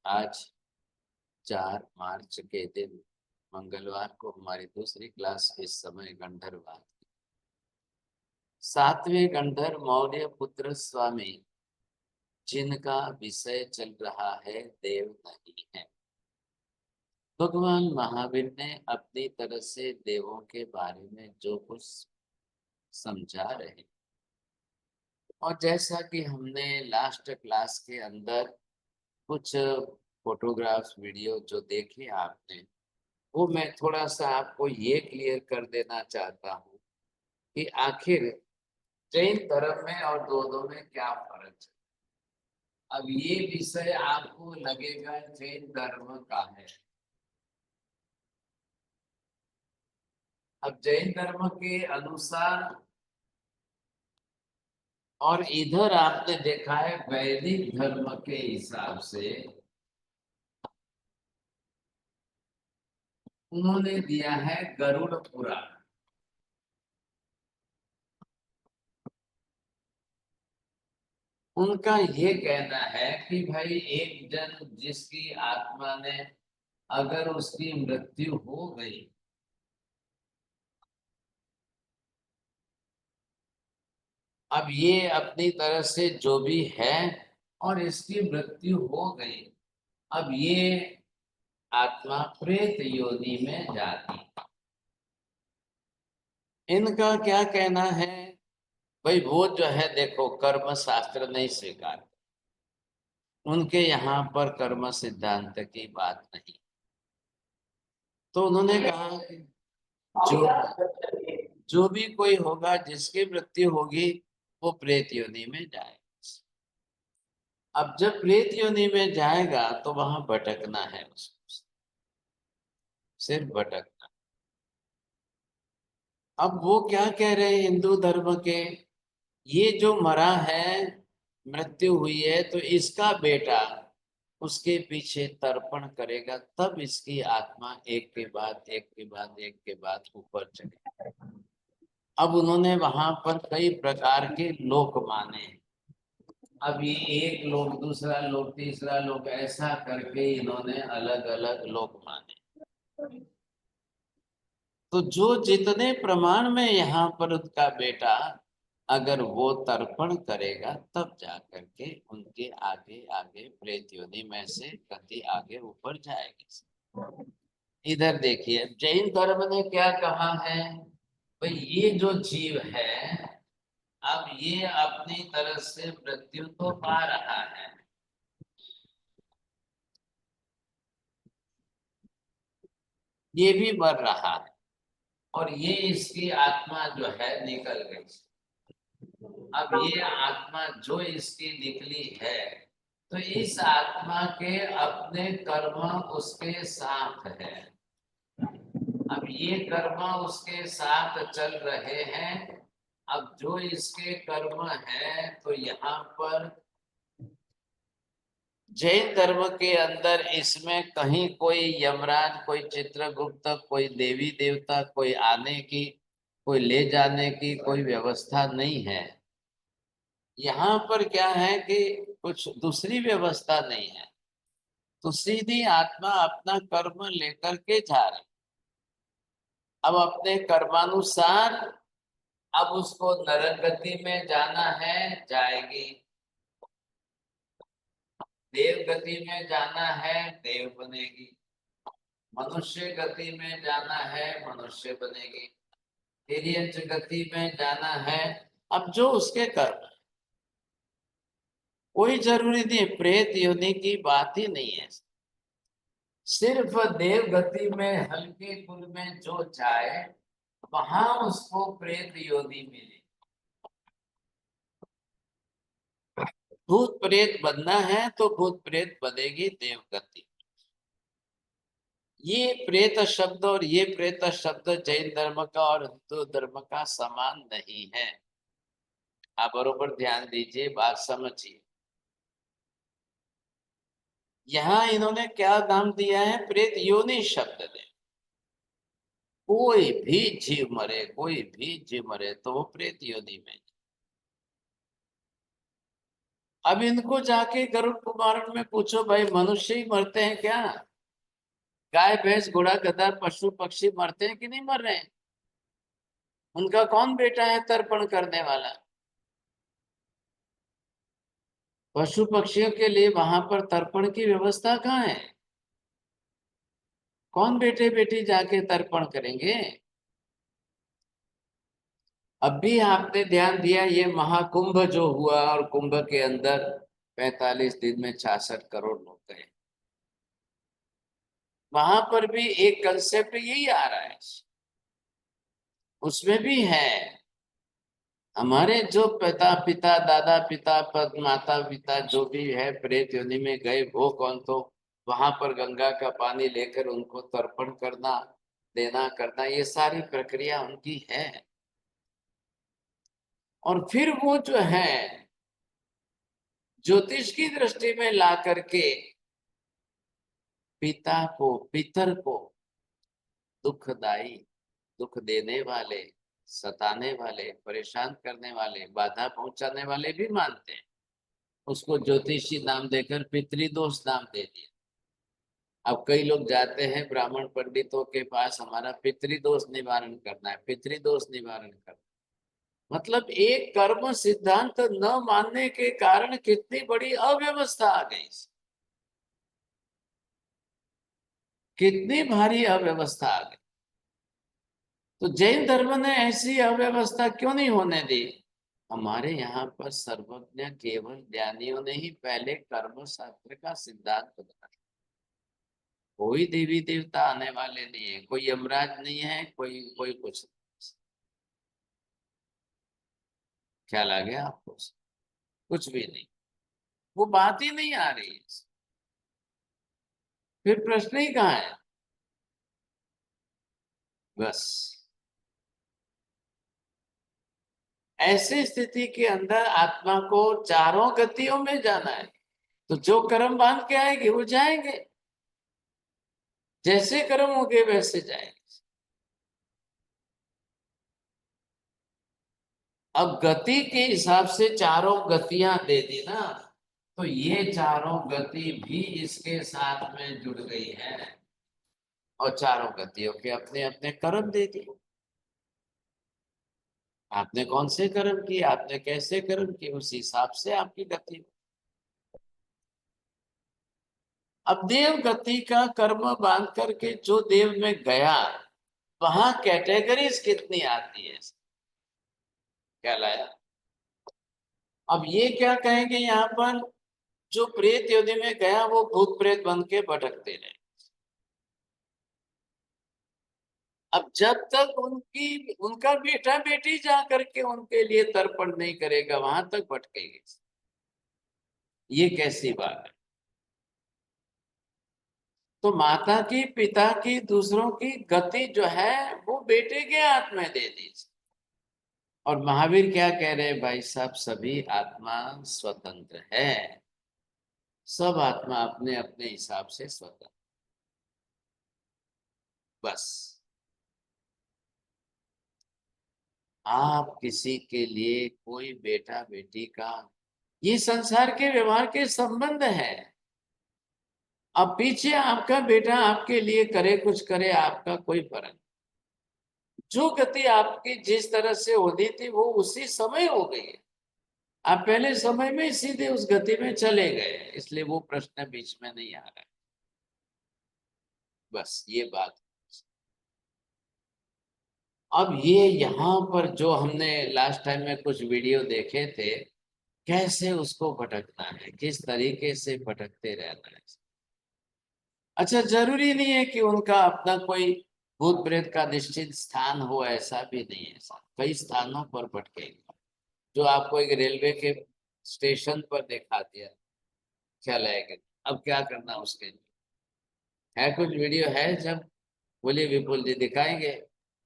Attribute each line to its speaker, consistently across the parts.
Speaker 1: आज 4 मार्च के दिन मंगलवार को हमारी दूसरी क्लास इस समय गंधर्वाद की। 7वें गंधर्व मौर्य पुत्र स्वामी, जिनका विषय चल रहा है देव नहीं है। भगवान महावीर ने अपनी तरह से देवों के बारे में जो कुछ समझा रहे, और जैसा कि हमने लास्ट क्लास के अंदर कुछ फोटोग्राफ्स वीडियो जो देखे आपने, वो मैं थोड़ा सा आपको ये क्लियर कर देना चाहता हूँ कि आखिर जैन धर्म में और दोनों में क्या फर्क है। अब ये विषय आपको लगेगा जैन धर्म का है। अब जैन धर्म के अनुसार, और इधर आपने देखा है वैदिक धर्म के हिसाब से, उन्होंने दिया है गरुड़ पुराण। उनका ये कहना है कि भाई एक जन जिसकी आत्मा ने अगर उसकी मृत्यु हो गई, अब ये अपनी तरह से जो भी है और इसकी मृत्यु हो गई, अब ये आत्मा प्रेत योनि में जाती। इनका क्या कहना है, भाई वो जो है देखो कर्म शास्त्र नहीं स्वीकार, उनके यहाँ पर कर्म सिद्धांत की बात नहीं। तो उन्होंने कहा कि जो जो भी कोई होगा जिसकी मृत्यु होगी वो प्रेत योनि में जाएगा। अब जब प्रेत योनि में जाएगा तो वहां भटकना है उसको, सिर्फ भटकना। अब वो क्या कह रहे हैं हिंदू धर्म के, ये जो मरा है, मृत्यु हुई है, तो इसका बेटा उसके पीछे तर्पण करेगा, तब इसकी आत्मा एक के बाद एक के बाद एक के बाद ऊपर चढ़ेगी। अब उन्होंने वहां पर कई प्रकार के लोक माने हैं। अब ये एक लोक, दूसरा लोक, तीसरा लोक, ऐसा करके इन्होंने अलग अलग लोक माने। तो जो जितने प्रमाण में यहाँ पर उसका बेटा अगर वो तर्पण करेगा, तब जा करके उनके आगे आगे प्रेत योनि में से गति आगे ऊपर जाएगी। इधर देखिए जैन धर्म ने क्या कहा है, भाई ये जो जीव है, अब ये अपनी तरह से मृत्यु तो पा रहा है, ये भी मर रहा है, और ये इसकी आत्मा जो है निकल गई। अब ये आत्मा जो इसकी निकली है, तो इस आत्मा के अपने कर्म उसके साथ है। अब ये कर्म उसके साथ चल रहे हैं। अब जो इसके कर्म है, तो यहाँ पर जैन धर्म के अंदर इसमें कहीं कोई यमराज, कोई चित्रगुप्त, कोई देवी देवता, कोई आने की, कोई ले जाने की कोई व्यवस्था नहीं है। यहाँ पर क्या है कि कुछ दूसरी व्यवस्था नहीं है, तो सीधी आत्मा अपना कर्म लेकर के जा रही। अब अपने कर्मानुसार अब उसको नरक गति में जाना है, जाएगी। देव गति में जाना है, देव बनेगी। मनुष्य गति में जाना है, मनुष्य बनेगी। तिर्यंच गति में जाना है। अब जो उसके कर्म, कोई जरूरी नहीं, प्रेत योनि की बात ही नहीं है। सिर्फ देव गति में हल्के कुल में जो जाए, वहां उसको प्रेत योनि मिले। भूत प्रेत बनना है तो भूत प्रेत बनेगी देव गति। ये प्रेत शब्द और ये प्रेत शब्द जैन धर्म का और हिंदू धर्म का समान नहीं है। आप बरोबर ध्यान दीजिए, बात समझिए। यहाँ इन्होंने क्या नाम दिया है, प्रेत योनि शब्द ने। कोई भी जीव मरे, कोई भी जीव मरे तो वो प्रेत योनि में। अब इनको जाके गरुड़ पुराण में पूछो भाई, मनुष्य ही मरते हैं क्या? गाय भैंस घोड़ा गधा पशु पक्षी मरते हैं कि नहीं मर रहे हैं? उनका कौन बेटा है तर्पण करने वाला? पशु पक्षियों के लिए वहां पर तर्पण की व्यवस्था कहाँ है? कौन बेटे बेटी जाके तर्पण करेंगे? अब भी आपने ध्यान दिया, ये महाकुंभ जो हुआ और कुंभ के अंदर 45 दिन में 66 करोड़ लोग गए, वहां पर भी एक कंसेप्ट यही आ रहा है। उसमें भी है, हमारे जो पिता पिता दादा पिता पद माता पिता जो भी है प्रेत योनि में गए, वो कौन? तो वहां पर गंगा का पानी लेकर उनको तर्पण करना, देना करना, ये सारी प्रक्रिया उनकी है। और फिर वो जो है ज्योतिष की दृष्टि में ला करके पिता को, पितर को दुखदाई, दुख देने वाले, सताने वाले, परेशान करने वाले, बाधा पहुंचाने वाले भी मानते हैं। उसको ज्योतिषी नाम देकर पितृदोष नाम दे दिया। अब कई लोग जाते हैं ब्राह्मण पंडितों के पास, हमारा पितृदोष निवारण करना है, पितृदोष निवारण करना। मतलब एक कर्म सिद्धांत न मानने के कारण कितनी बड़ी अव्यवस्था आ गई, कितनी भारी अव्यवस्था आ गई। तो जैन धर्म ने ऐसी अव्यवस्था क्यों नहीं होने दी? हमारे यहाँ पर सर्वज्ञ केवल ज्ञानियों ने ही पहले कर्म शास्त्र का सिद्धांत बनाया। कोई देवी देवता आने वाले नहीं है, कोई यमराज नहीं है, कोई कोई कुछ नहीं। ख्याल आ गया आपको? कुछ भी नहीं, वो बात ही नहीं आ रही है। फिर प्रश्न ही कहाँ है? बस ऐसी स्थिति के अंदर आत्मा को चारों गतियों में जाना है, तो जो कर्म बांध के आएंगे वो जाएंगे, जैसे कर्म होंगे वैसे जाएंगे। अब गति के हिसाब से चारों गतियां दे दी ना, तो ये चारों गति भी इसके साथ में जुड़ गई है, और चारों गतियों के अपने अपने कर्म दे दिए। आपने कौन से कर्म किए, आपने कैसे कर्म किए, उस हिसाब से आपकी गति। अब देव गति का कर्म बांध करके जो देव में गया, वहां कैटेगरीज कितनी आती है, क्या लाया? अब ये क्या कहेंगे यहाँ पर, जो प्रेत योनि में गया वो भूत प्रेत बन के भटकते रहे। अब जब तक उनकी उनका बेटा बेटी जा करके उनके लिए तर्पण नहीं करेगा, वहां तक भटकेगी। ये कैसी बात है? तो माता की, पिता की, दूसरों की गति जो है वो बेटे के हाथ में दे दी। और महावीर क्या कह रहे हैं भाई साहब, सभी आत्मा स्वतंत्र है, सब आत्मा अपने अपने हिसाब से स्वतंत्र। बस आप किसी के लिए कोई बेटा बेटी का, ये संसार के व्यवहार के संबंध है। अब पीछे आपका बेटा आपके लिए करे कुछ करे, आपका कोई फर्क नहीं। जो गति आपकी जिस तरह से होनी थी वो उसी समय हो गई है। आप पहले समय में सीधे उस गति में चले गए, इसलिए वो प्रश्न बीच में नहीं आ रहा है। बस ये बात। अब ये यहाँ पर जो हमने लास्ट टाइम में कुछ वीडियो देखे थे, कैसे उसको भटकना है, किस तरीके से भटकते रहना है। अच्छा, जरूरी नहीं है कि उनका अपना कोई भूत प्रेत का निश्चित स्थान हो, ऐसा भी नहीं है। कई स्थानों पर भटकेगा, जो आपको एक रेलवे के स्टेशन पर दिखा दिया, क्या लगेगा? अब क्या करना उसके लिए? है कुछ वीडियो है जब? बोलिए विपुल जी, दिखाएंगे?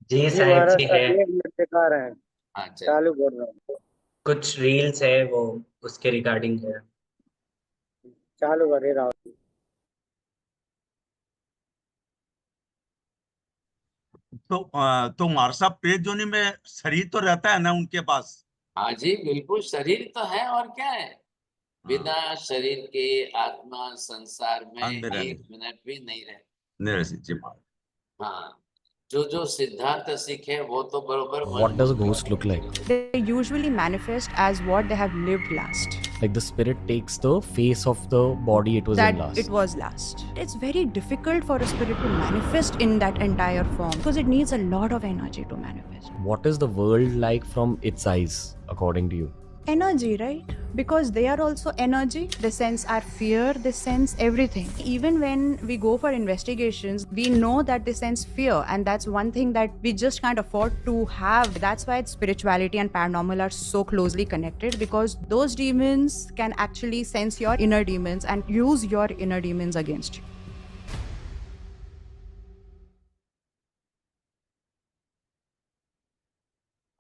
Speaker 2: जी
Speaker 3: जी
Speaker 2: साहब
Speaker 3: महाराज,
Speaker 2: जी है।
Speaker 3: अभी 1 मिनट दिखा रहे हैं।
Speaker 1: हाँ चलिए।
Speaker 3: चालू कर रहा हूँ।
Speaker 2: कुछ रील्स है वो, उसके रिगार्डिंग है।
Speaker 3: चालू कर ही रहा हूँ।
Speaker 4: तो मारसा प्रेत जोनी में शरीर तो रहता है ना उनके पास?
Speaker 1: हाँ जी बिल्कुल, शरीर तो है और क्या है। बिना शरीर के आत्मा संसार में
Speaker 4: अंदर है।
Speaker 1: 1 मिनट भी नहीं रहे।
Speaker 4: निरसित जी महाराज।
Speaker 1: हाँ, जो सिद्धांत सीखे वो तो बरोबर
Speaker 5: What does a ghost look like?
Speaker 6: They usually manifest as what they have lived last.
Speaker 5: Like the spirit takes the face of the body it was
Speaker 6: That
Speaker 5: in last.
Speaker 6: it was last. It's very difficult for a spirit to manifest in that entire form because it needs a lot of energy to manifest.
Speaker 5: What is the world like from its eyes, according to you?
Speaker 6: Energy, right? Because they are also energy. They sense our fear, they sense everything. Even when we go for investigations, we know that they sense fear, and that's one thing that we just can't afford to have. That's why spirituality and paranormal are so closely connected, because those demons can actually sense your inner demons and use your inner demons against you.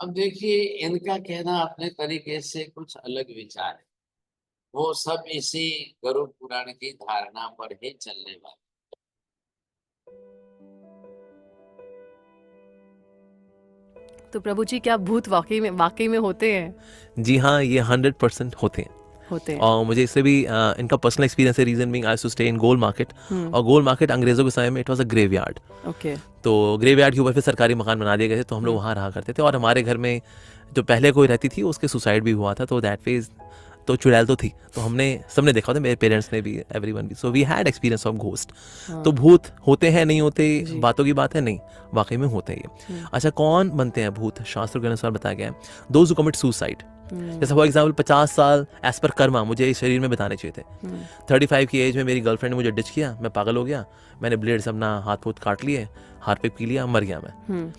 Speaker 1: अब देखिए, इनका कहना अपने तरीके से कुछ अलग विचार है। वो सब इसी गरुड़ पुराण की धारणा पर ही चलने वाले।
Speaker 7: तो प्रभु जी, क्या भूत वाकई में होते हैं?
Speaker 8: जी हाँ, ये 100% होते हैं। और मुझे इससे भी इनका पर्सनल एक्सपीरियंस है। Reason being I used to stay in Gol market, और गोल मार्केट अंग्रेजों के समय में it was a graveyard.
Speaker 7: Okay.
Speaker 8: तो ग्रेवयार्ड के ऊपर फिर सरकारी मकान बना दिए गए थे, तो हम लोग वहाँ रहा करते थे। और हमारे घर में जो पहले कोई रहती थी उसके सुसाइड भी हुआ था, तो दैट फेज तो चुड़ैल तो थी, तो हमने सबने देखा था, मेरे पेरेंट्स ने भी, एवरीवन भी। So we had experience of ghost. तो भूत होते हैं, नहीं होते, बातों की बात है, नहीं, वाकई में होते हैं ये। अच्छा, कौन बनते हैं भूत? शास्त्र के अनुसार बताया गया है, दोज हु कमिट सुसाइड। जैसे फॉर एग्जाम्पल 50 साल एज पर कर्मा मुझे इस शरीर में बिताने चाहिए थे। 35 की एज में मेरी गर्लफ्रेंड ने मुझे डिच किया, मैं पागल हो गया, मैंने ब्लेड से अपना हाथ फूट काट लिए, हार्पिक पी लिया, मर गया मैं।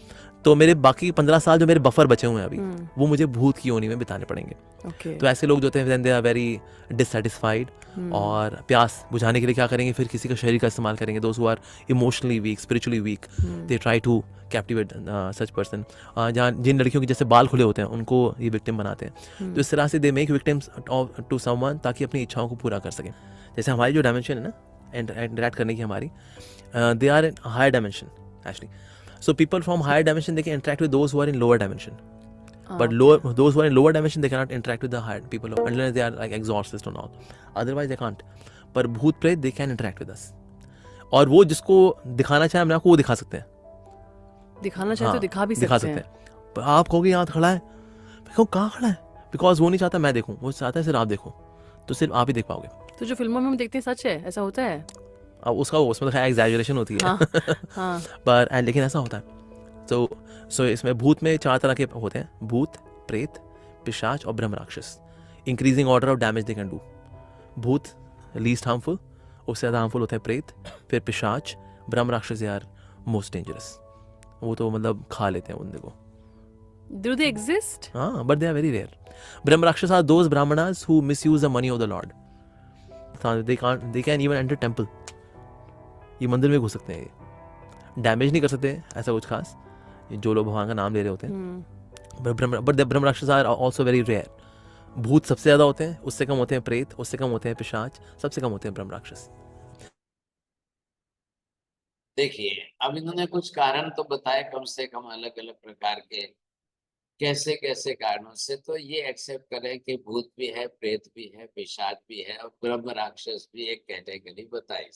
Speaker 8: तो मेरे बाकी 15 साल जो मेरे बफर बचे हुए हैं अभी, वो मुझे भूत की योनि में बिताने पड़ेंगे। तो ऐसे लोग जो होते हैं, दे आर वेरी डिससैटिस्फाइड, और प्यास बुझाने के लिए क्या करेंगे, फिर किसी का शरीर का इस्तेमाल करेंगे। Those who are emotionally weak, spiritually weak, they try to captivate such person. जहाँ जिन लड़कियों के जैसे बाल खुले होते हैं उनको ये विक्टिम बनाते हैं। तो इस तरह से they make victims to someone, ताकि अपनी इच्छाओं को पूरा कर सकें। जैसे हमारी जो डायमेंशन है ना इंटरैक्ट करने की हमारी, they are in higher dimension actually. So people from higher dimension, they can interact with those who are in lower dimension. But those who are in lower dimension, they cannot interact with the higher people unless they are like exorcists and all. Otherwise they can't. पर भूत प्रेत they can interact with us. और वो जिसको दिखाना चाहे हमने आपको वो दिखा सकते हैं।
Speaker 7: दिखाना चाहे तो दिखा भी सकते हैं।
Speaker 8: पर आप कहोगे यहाँ खड़ा है, मैं कहूँ कहाँ खड़ा है, बिकॉज वो नहीं चाहता मैं देखूँ, वो चाहता है सिर्फ आप देखो, तो सिर्फ आप ही देख पाओगे।
Speaker 7: तो जो फिल्मों में हम देखते हैं सच है, ऐसा होता है?
Speaker 8: अब उसका उसमें तो एग्जैजरेशन होती है।
Speaker 7: हाँ।
Speaker 8: पर लेकिन ऐसा होता है। सो इसमें भूत में 4 तरह के होते हैं, भूत, प्रेत, पिशाच और ब्रह्म राक्षस। Increasing order of damage they can do. भूत लीस्ट हार्मफुल, उससे ज़्यादा हार्मफुल होता है प्रेत, फिर पिशाच, ब्रह्म राक्षस दे आर मोस्ट डेंजरस। वो तो मतलब खा लेते हैं बंदे को।
Speaker 7: Do they exist?
Speaker 8: हाँ, but they are very rare. Brahm Rakshas are those brahmanas who misuse the money of the Lord. They can even enter temple. ये मंदिर में घुस सकते हैं, ये डैमेज नहीं कर सकते ऐसा कुछ खास, जो लोग भगवान का नाम ले रहे होते हैं। बट द ब्रह्म राक्षस आर आल्सो वेरी रेयर। भूत सबसे ज्यादा होते हैं, उससे कम होते हैं प्रेत, उससे कम होते हैं पिशाच, सबसे कम होते हैं ब्रह्म राक्षस।
Speaker 1: देखिए, अब इन्होंने कुछ कारण तो बताए कम से कम, अलग अलग प्रकार के, कैसे कैसे कारणों से। तो ये एक्सेप्ट करें कि भूत भी है, प्रेत भी है, पिशाच भी है, और ब्रह्म राक्षस भी एक कैटेगरी बताई।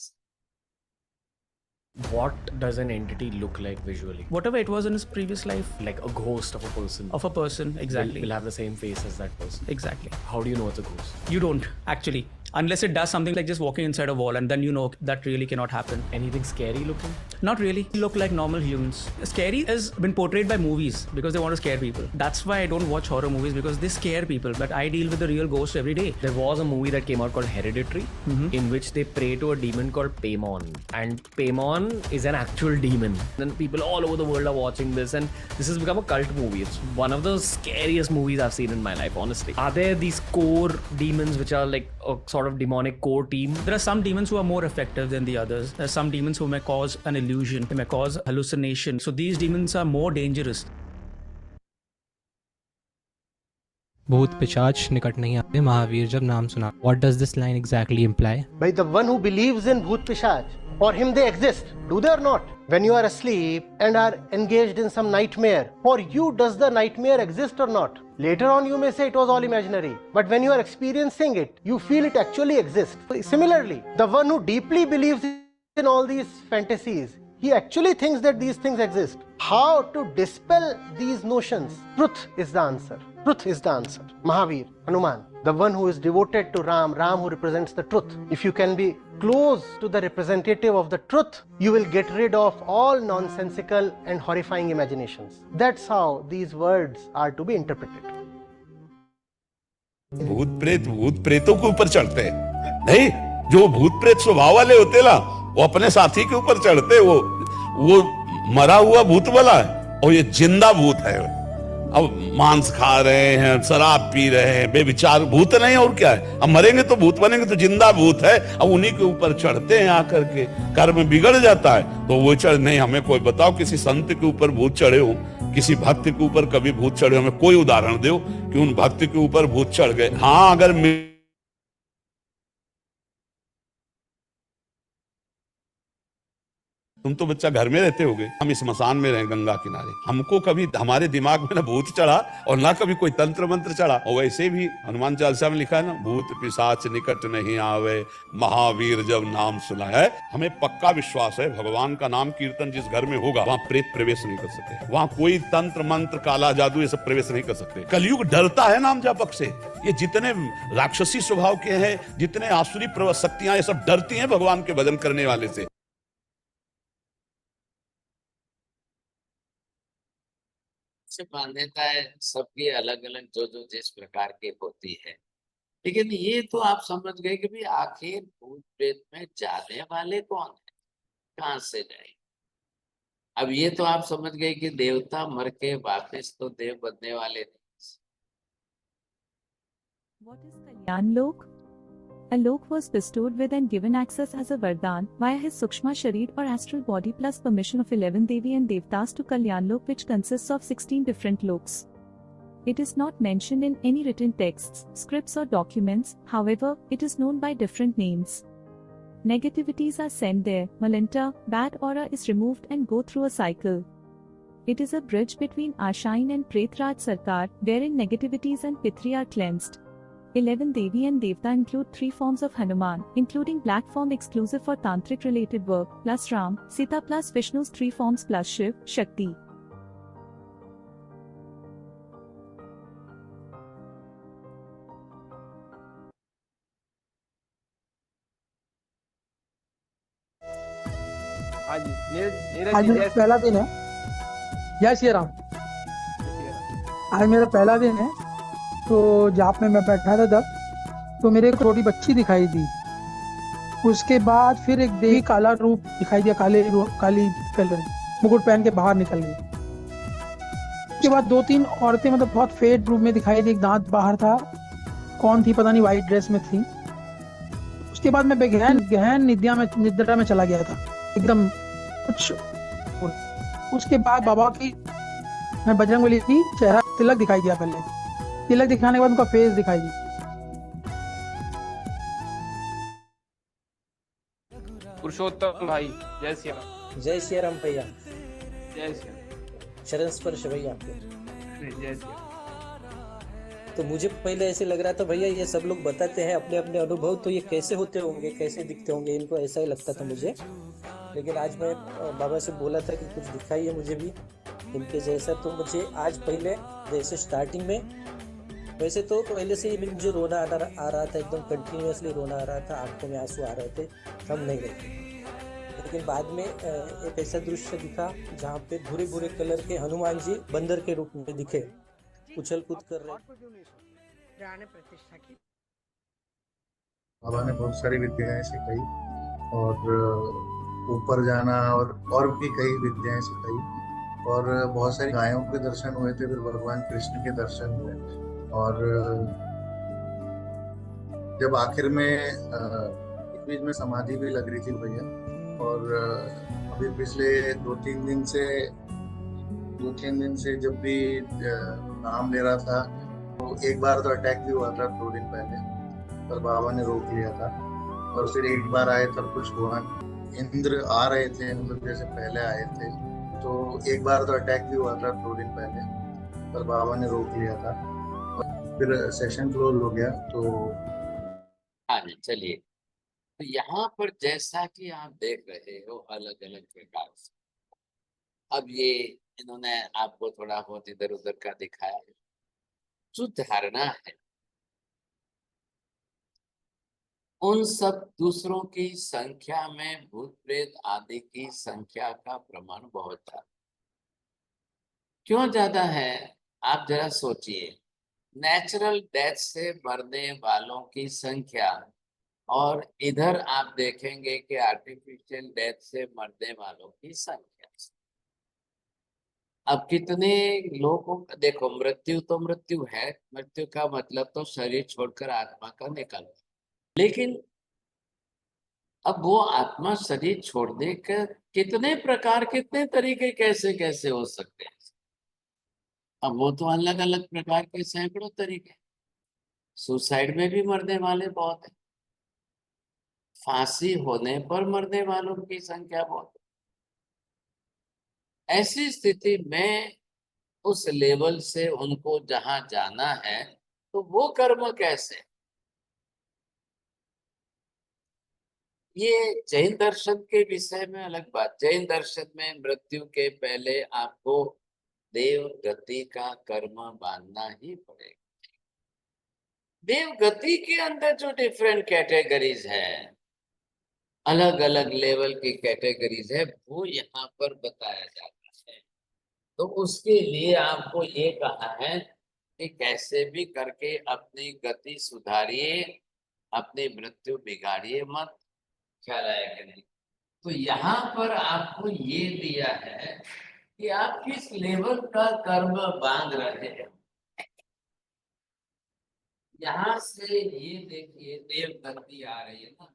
Speaker 5: What does an entity look like visually?
Speaker 9: Whatever it was in his previous life.
Speaker 5: Like a ghost of a person.
Speaker 9: Of a person, exactly.
Speaker 5: Will have the same face as that person.
Speaker 9: Exactly.
Speaker 5: How do you know it's a ghost?
Speaker 9: You don't, actually. Unless it does something like just walking inside a wall, and then you know that really cannot happen.
Speaker 5: Anything scary looking?
Speaker 9: Not really. They look like normal humans. Scary has been portrayed by movies because they want to scare people. That's why I don't watch horror movies, because they scare people. But I deal with the real ghosts every day.
Speaker 5: There was a movie that came out called Hereditary, in which they pray to a demon called Paimon. And Paimon is an actual demon. And people all over the world are watching this, and this has become a cult movie. It's one of the scariest movies I've seen in my life, honestly. Are there these core demons which are like a sort of demonic core team?
Speaker 9: There are some demons who are more effective than the others. There are some demons who may cause an illusion, they may cause hallucination. So these demons are more dangerous.
Speaker 10: भूत पिशाच निकट नहीं आते महावीर जब नाम सुना। What does this line exactly imply?
Speaker 11: By the one who believes in Bhoot Pishach, for him they exist, do they or not? when you are asleep and are engaged in some nightmare, for you does the nightmare exist or not? Later on you may say it was all imaginary, but when you are experiencing it, you feel it actually exists. Similarly, the one who deeply believes in all these fantasies, he actually thinks that these things exist. How to dispel these notions? Truth is the answer. Truth is the answer. Mahavir, Hanuman, the one who is devoted to Ram, Ram who represents the truth. If you can be close to the representative of the truth, you will get rid of all nonsensical and horrifying imaginations. That's how these words are to be interpreted.
Speaker 12: भूत प्रेतों के ऊपर चढ़ते हैं नहीं, जो भूत प्रेत स्वभाव वाले होते ना, वो अपने साथी के ऊपर चढ़ते, वो मरा हुआ भूत वाला है और ये जिंदा भूत है। अब मांस खा रहे हैं, शराब पी रहे हैं, बेविचार भूत नहीं और क्या है। अब मरेंगे तो भूत बनेंगे, तो जिंदा भूत है। अब उन्हीं के ऊपर चढ़ते हैं आकर के, कर्म बिगड़ जाता है तो वो चढ़ नहीं। हमें कोई बताओ किसी संत के ऊपर भूत चढ़े हो, किसी भक्त के ऊपर कभी भूत चढ़े, हमें कोई उदाहरण दो कि उन भक्त के ऊपर भूत चढ़ गए। हाँ, अगर तुम तो बच्चा घर में रहते होगे, हम इस मसान में रहे गंगा किनारे, हमको कभी हमारे दिमाग में ना भूत चढ़ा और ना कभी कोई तंत्र मंत्र चढ़ा। और वैसे भी हनुमान चालीसा में लिखा है ना, भूत पिशाच निकट नहीं आवे, महावीर जब नाम सुना है। हमें पक्का विश्वास है भगवान का नाम कीर्तन जिस घर में होगा वहां प्रेत प्रवेश नहीं कर सकते, वहां कोई तंत्र मंत्र काला जादू ये सब प्रवेश नहीं कर सकते। कलयुग डरता है नाम जापक से। ये जितने राक्षसी स्वभाव के हैं, जितने आसुरी शक्तियां, ये सब डरती हैं भगवान के भजन करने वाले से।
Speaker 1: मान्यता है सबकी अलग अलग, जो जो जिस प्रकार की होती है। लेकिन ये तो आप समझ गए कि भाई आखिर भूत प्रेत में जाने वाले कौन है, कहां से जाए। अब ये तो आप समझ गए कि देवता मर के वापस तो देव बनने वाले नहीं।
Speaker 13: What is Kalyan Lok? Alok was bestowed with and given access as a Vardhan via his Sukshma Sharir or astral body plus permission of 11 Devi and Devtas to Kalyan Lok, which consists of 16 different loks. It is not mentioned in any written texts, scripts or documents, however, it is known by different names. Negativities are sent there, Malanta, bad aura is removed and go through a cycle. It is a bridge between Ashain and Pretraj Sarkar, wherein negativities and Pitri are cleansed. 11 Devi and Devta include 3 forms of Hanuman, including black form exclusive for tantric related work, plus Ram, Sita plus Vishnu's 3 forms plus Shiv, Shakti.
Speaker 14: आज मेरा पहला दिन है। जय श्री राम। आज मेरा पहला दिन है। तो जहाँ पे मैं बैठा था तब तो मेरे एक छोटी बच्ची दिखाई दी। उसके बाद फिर एक देवी काला रूप दिखाई दिया, काली कलर मुकुट पहन के बाहर निकल गई। उसके बाद 2-3 औरतें मतलब बहुत फेड रूप में दिखाई दी, एक दांत बाहर था, कौन थी पता नहीं, वाइट ड्रेस में थी। उसके बाद मैं गहन निद्रा में चला गया था एकदम कुछ। उसके बाद बाबा की मैं बजरंगबली की चेहरा तिलक दिखाई दिया, पहले तिलक दिखाने के बाद उनका फेस दिखाई दी।
Speaker 15: पुरुषोत्तम भाई, जय श्री राम।
Speaker 16: जय श्री राम भैया।
Speaker 15: जय श्री राम।
Speaker 16: शरण स्पर्श भैया।
Speaker 15: जय श्री राम।
Speaker 16: तो मुझे पहले ऐसे लग रहा था भैया ये सब लोग बताते हैं अपने अपने अनुभव, तो ये कैसे होते होंगे, कैसे दिखते होंगे, इनको ऐसा ही लगता था मुझे। लेकिन आज मैं बाबा से बोला था कि कुछ दिखाई है मुझे भी इनके जैसा। तो मुझे आज पहले जैसे स्टार्टिंग में, वैसे तो पहले से ही मुझे रोना आ रहा था, एकदम कंटिन्यूअसली रोना आ रहा था, आंखों में आंसू आ रहे थे, थम नहीं रहे थे। लेकिन बाद में एक ऐसा दृश्य दिखा जहाँ पे भूरे भूरे कलर के हनुमान जी बंदर के रूप में दिखे, उछल कूद कर रहे।
Speaker 17: बाबा ने बहुत सारी विद्याएं सिखाई और ऊपर जाना और भी कई विद्याएं सिखाई, और बहुत सारी गायों के दर्शन हुए थे, फिर भगवान कृष्ण के दर्शन हुए। और जब आखिर में इस बीच में समाधि भी लग रही थी भैया, और अभी पिछले 2-3 दिन से जब भी नाम ले रहा था, तो एक बार तो अटैक भी हुआ था 2 दिन पहले, पर बाबा ने रोक लिया था। और फिर एक बार आए तब कुछ हुआ, इंद्र आ रहे थे, मतलब जैसे पहले आए थे, तो एक बार तो अटैक भी हुआ था 2 दिन पहले, पर बाबा ने रोक लिया था। फिर सेशन क्लोज हो गया। तो
Speaker 1: हाँ जी, चलिए। तो यहाँ पर जैसा कि आप देख रहे हो अलग अलग प्रकार से, अब ये इन्होंने आपको थोड़ा बहुत इधर उधर का दिखाया है। जो धारणा है उन सब दूसरों की संख्या में भूत प्रेत आदि की संख्या का प्रमाण बहुत ज्यादा। क्यों ज्यादा है? आप जरा सोचिए, नेचुरल डेथ से मरने वालों की संख्या और इधर आप देखेंगे कि आर्टिफिशियल डेथ से मरने वालों की संख्या। अब कितने लोगों का देखो, मृत्यु तो मृत्यु है, मृत्यु का मतलब तो शरीर छोड़कर आत्मा का निकलना, लेकिन अब वो आत्मा शरीर छोड़ने का कितने प्रकार, कितने तरीके, कैसे कैसे हो सकते हैं? अब वो तो अलग अलग प्रकार के सैकड़ों तरीके। सुसाइड में भी मरने वाले बहुत है, फांसी होने पर मरने वालों की संख्या बहुत है। ऐसी स्थिति में उस लेवल से उनको जहां जाना है तो वो कर्म कैसे? ये जैन दर्शन के विषय में अलग बात। जैन दर्शन में मृत्यु के पहले आपको देव गति का कर्म बांधना ही पड़ेगा। देव गति के अंदर जो डिफरेंट कैटेगरीज है, अलग अलग लेवल की कैटेगरीज है, वो यहाँ पर बताया जाता है। तो उसके लिए आपको ये कहा है कि कैसे भी करके अपनी गति सुधारिए, अपनी मृत्यु बिगाड़िए मत। ख्याल आया कि नहीं? तो यहाँ पर आपको ये दिया है कि आप किस लेवल का कर्म बांध रहे हैं। यहाँ से ये देखिए देव गति आ रही है ना,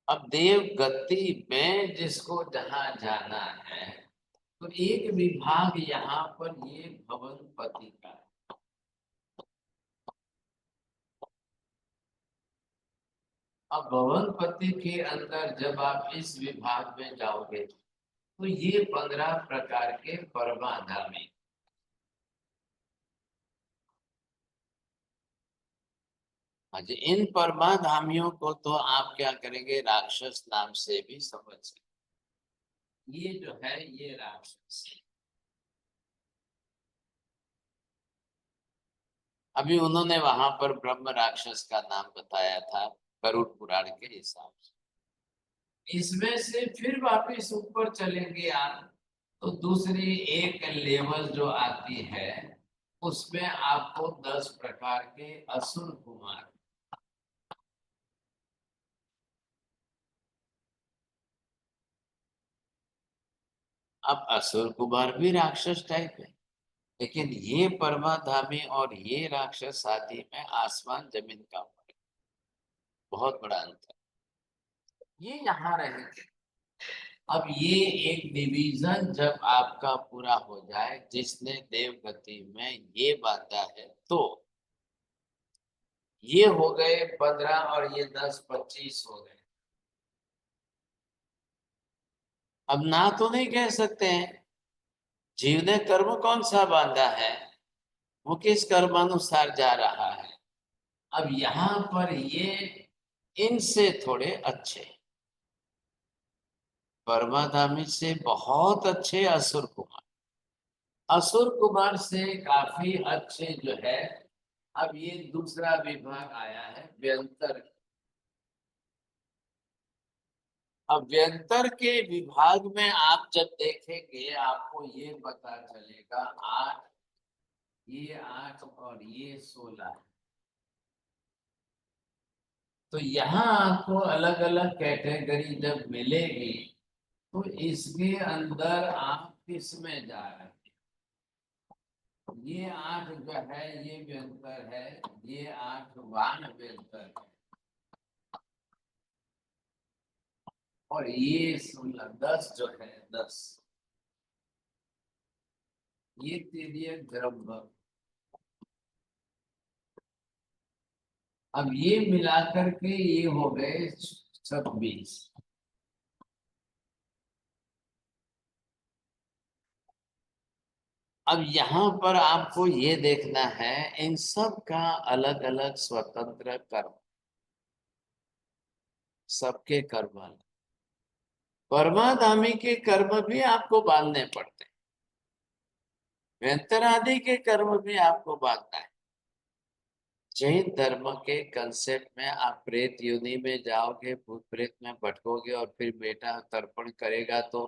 Speaker 1: अब देव गति में जिसको जहां जाना है, तो एक विभाग यहाँ पर ये भवनपति का है। अब भवनपति के अंदर जब आप इस विभाग में जाओगे तो ये 15 प्रकार के परमाधामी। अच्छा, इन परमाधामियों को तो आप क्या करेंगे, राक्षस नाम से भी समझ सकते। ये जो है ये राक्षस है। अभी उन्होंने वहां पर ब्रह्म राक्षस का नाम बताया था गरुड़ पुराण के हिसाब से। इसमें से फिर वापिस ऊपर चलेंगे आप तो दूसरी एक लेवल जो आती है उसमें आपको 10 प्रकार के असुर कुमार। अब असुर कुमार भी राक्षस टाइप है, लेकिन ये परमाधामी और ये राक्षस आदि में आसमान जमीन का फर्क, बहुत बड़ा अंतर। ये यहाँ रहेंगे। अब ये एक डिवीजन जब आपका पूरा हो जाए, जिसने देव गति में ये बांधा है, तो ये हो गए 15 और ये 10 25 हो गए। अब ना तो नहीं कह सकते हैं जीव ने कर्म कौन सा बांधा है, वो किस कर्मानुसार जा रहा है। अब यहाँ पर ये इनसे थोड़े अच्छे, परमाधामी से बहुत अच्छे असुर कुमार, असुर कुमार से काफी अच्छे जो है। अब ये दूसरा विभाग आया है व्यंतर। अब व्यंतर के विभाग में आप जब देखेंगे आपको ये पता चलेगा 8, ये 8 और ये 16। तो यहाँ आपको अलग अलग कैटेगरी जब मिलेगी तो इसके अंदर आप किस में जा रहे हैं। ये 8 जो है ये व्यंतर है, ये 8 वान व्यंतर है, और ये 16 10 जो है 10 ये तेलिय द्रव्य। अब ये मिलाकर के ये हो गए 26। अब यहाँ पर आपको ये देखना है इन सब का अलग अलग स्वतंत्र कर्म, सबके कर्म अलग। परमाधामी के कर्म भी आपको बांधने पड़ते हैं, व्यंतर आदि के कर्म भी आपको बांधना है। जैन धर्म के कंसेप्ट में आप प्रेत योनि में जाओगे, भूत प्रेत में भटकोगे और फिर बेटा तर्पण करेगा तो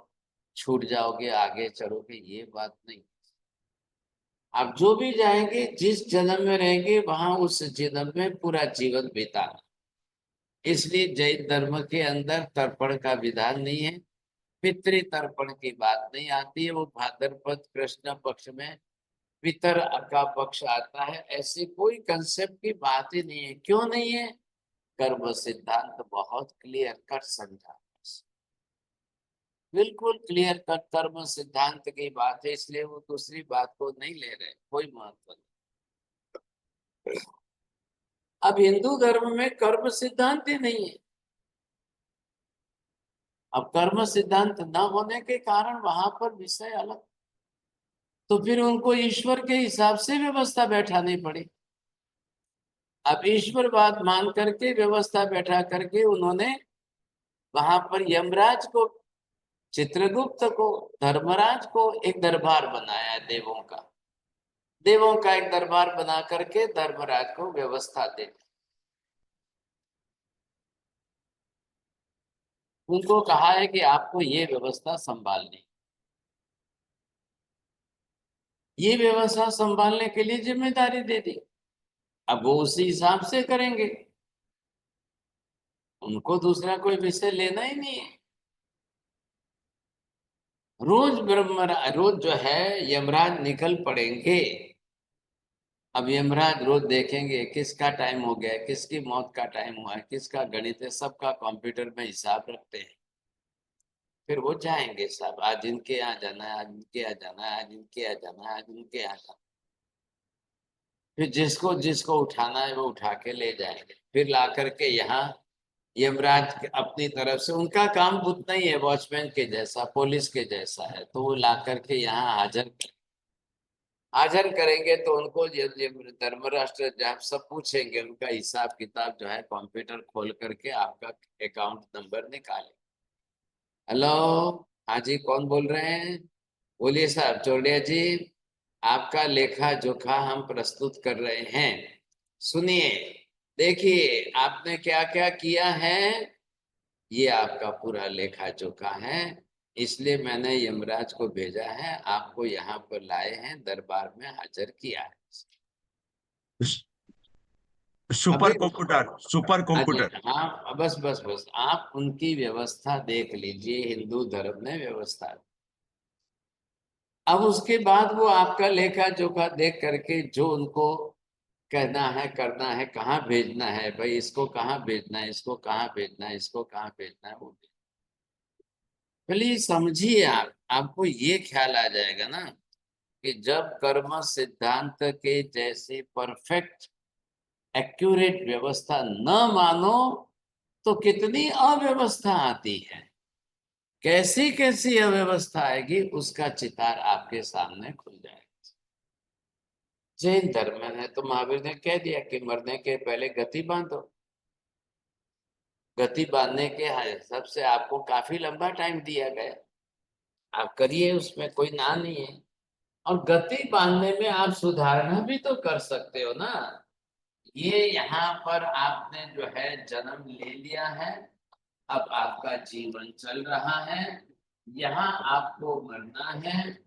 Speaker 1: छूट जाओगे, आगे चलोगे, ये बात नहीं। आप जो भी जाएंगे, जिस जन्म में रहेंगे वहां उस जन्म में पूरा जीवन बिताना। इसलिए जैन धर्म के अंदर तर्पण का विधान नहीं है, पितृ तर्पण की बात नहीं आती है। वो भाद्रपद कृष्ण पक्ष में पितर का पक्ष आता है, ऐसी कोई कंसेप्ट की बात ही नहीं है। क्यों नहीं है? कर्म सिद्धांत बहुत क्लियर कट समझा, बिल्कुल क्लियर कट कर्म सिद्धांत की बात है, इसलिए वो दूसरी बात को नहीं ले रहे, कोई महत्व नहीं। अब हिंदू धर्म में कर्म सिद्धांत ही नहीं है। अब कर्म सिद्धांत न होने के कारण वहां पर विषय अलग, तो फिर उनको ईश्वर के हिसाब से व्यवस्था बैठानी पड़ी। अब ईश्वरवाद मान करके व्यवस्था बैठा करके उन्होंने वहां पर यमराज को, चित्रगुप्त को, धर्मराज को एक दरबार बनाया है देवों का। देवों का एक दरबार बना करके धर्मराज को व्यवस्था दे, उनको कहा है कि आपको ये व्यवस्था संभालनी, ये व्यवस्था संभालने के लिए जिम्मेदारी दे दी। अब वो उसी हिसाब से करेंगे, उनको दूसरा कोई विषय लेना ही नहीं है। रोज रोज जो है यमराज निकल पड़ेंगे। अब यमराज रोज देखेंगे किसका टाइम हो गया है, किसकी मौत का टाइम हुआ है, किसका गणित है, सबका कंप्यूटर में हिसाब रखते हैं। फिर वो जाएंगे सब, आज इनके यहाँ जाना है, आज इनके यहाँ जाना है, आज इनके यहाँ जाना है, आज इनके यहाँ जाना है। फिर जिसको जिसको उठाना है वो उठा के ले जाएंगे, फिर ला करके यहाँ यमराज अपनी तरफ से, उनका काम उतना ही है वॉचमैन के जैसा, पुलिस के जैसा है, तो वो ला करके यहाँ हाजिर करेंगे। तो उनको धर्मराष्ट्र जब सब पूछेंगे, उनका हिसाब किताब जो है कंप्यूटर खोल करके आपका अकाउंट नंबर निकाले। हेलो, हाँ जी, कौन बोल रहे हैं? बोलिए साहब, चौड़िया जी, आपका लेखा जोखा हम प्रस्तुत कर रहे हैं। सुनिए, देखिए आपने क्या क्या किया है, ये आपका पूरा लेखा जोखा है, इसलिए मैंने यमराज को भेजा है, आपको यहाँ पर लाए हैं, दरबार में हाजिर किया है।
Speaker 4: Super computer.
Speaker 1: हाँ, बस बस बस, आप उनकी व्यवस्था देख लीजिए, हिंदू धर्म ने व्यवस्था। अब उसके बाद वो आपका लेखा जोखा देख करके जो उनको कहना है, करना है, कहाँ भेजना है, भाई इसको कहाँ भेजना है, इसको कहाँ भेजना है, इसको कहाँ भेजना है, वो प्लीज समझिए। आपको ये ख्याल आ जाएगा ना कि जब कर्म सिद्धांत के जैसे परफेक्ट एक्यूरेट व्यवस्था न मानो तो कितनी अव्यवस्था आती है, कैसी कैसी अव्यवस्था आएगी, उसका चितार आपके सामने खुल जाएगा। जैन धर्म में तो महावीर ने कह दिया कि मरने के पहले गति बांधो। गति बांधने के हिसाब से आपको काफी लंबा टाइम दिया गया, आप करिए, उसमें कोई ना नहीं है। और गति बांधने में आप सुधारना भी तो कर सकते हो ना। ये यहाँ पर आपने जो है जन्म ले लिया है, अब आपका जीवन चल रहा है, यहाँ आपको मरना है,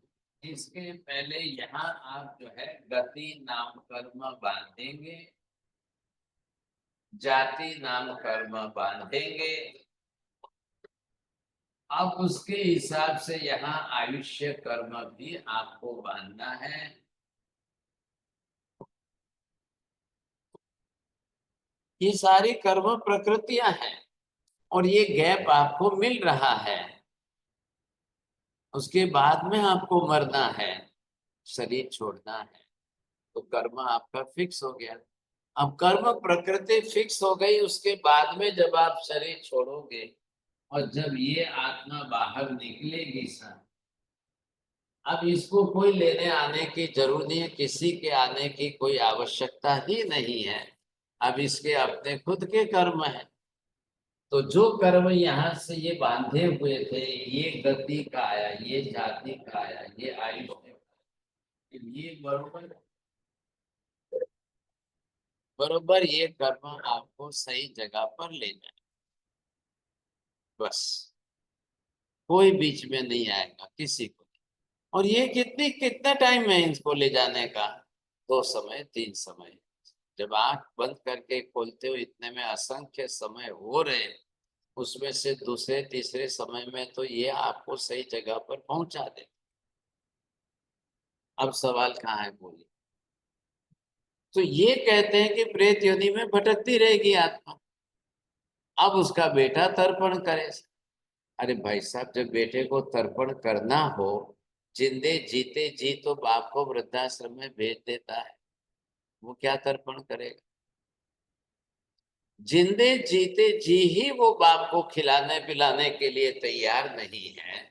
Speaker 1: इसके पहले यहाँ आप जो है गति नाम कर्म बांधेंगे, जाति नाम कर्म बांधेंगे। अब उसके हिसाब से यहाँ आयुष्य कर्म भी आपको बांधना है। ये सारी कर्म प्रकृतियां हैं और ये गैप आपको मिल रहा है। उसके बाद में आपको मरना है, शरीर छोड़ना है, तो कर्म आपका फिक्स हो गया। अब कर्म प्रकृति फिक्स हो गई, उसके बाद में जब आप शरीर छोड़ोगे और जब ये आत्मा बाहर निकलेगी सर, अब इसको कोई लेने आने की जरूरत नहीं है, किसी के आने की कोई आवश्यकता ही नहीं है। अब इसके अपने खुद के कर्म हैं। तो जो कर्म यहाँ से ये बांधे हुए थे, ये गति का आया, ये जाति का आया, ये आयुष का, ये बरोबर ये कर्म आपको सही जगह पर ले जाए, बस कोई बीच में नहीं आएगा किसी को। और ये कितना टाइम है इनको ले जाने का? 2 समय 3 समय। जब आंख बंद करके खोलते हो इतने में असंख्य समय हो रहे, उसमें से दूसरे तीसरे समय में तो ये आपको सही जगह पर पहुंचा दे। अब सवाल कहाँ है, बोलिए। तो ये कहते हैं कि प्रेत योनि में भटकती रहेगी आत्मा। अब उसका बेटा तर्पण करे। अरे भाई साहब, जब बेटे को तर्पण करना हो, जिंदे जीते जी तो बाप को वृद्धाश्रम में भेज देता है, वो क्या तर्पण करेगा? जिंदे जीते जी ही वो बाप को खिलाने पिलाने के लिए तैयार नहीं है,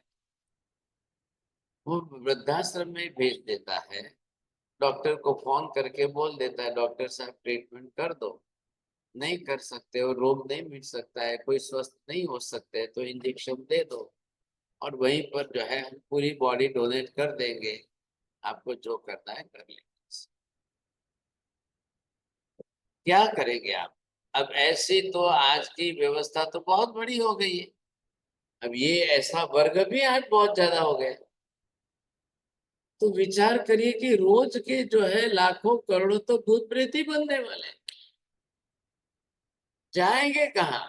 Speaker 1: वो वृद्धाश्रम में भेज देता है। डॉक्टर को फोन करके बोल देता है, डॉक्टर साहब ट्रीटमेंट कर दो। नहीं कर सकते हो, रोग नहीं मिट सकता है, कोई स्वस्थ नहीं हो सकते है, तो इंजेक्शन दे दो और वहीं पर जो है हम पूरी बॉडी डोनेट कर देंगे, आपको जो करना है कर लेंगे। क्या करेंगे आप? अब ऐसी तो आज की व्यवस्था तो बहुत बड़ी हो गई है। अब ये ऐसा वर्ग भी आज बहुत ज्यादा हो गया। तो विचार करिए कि रोज के जो है लाखों करोड़ों तो भूत प्रेत ही बनने वाले, जाएंगे कहाँ?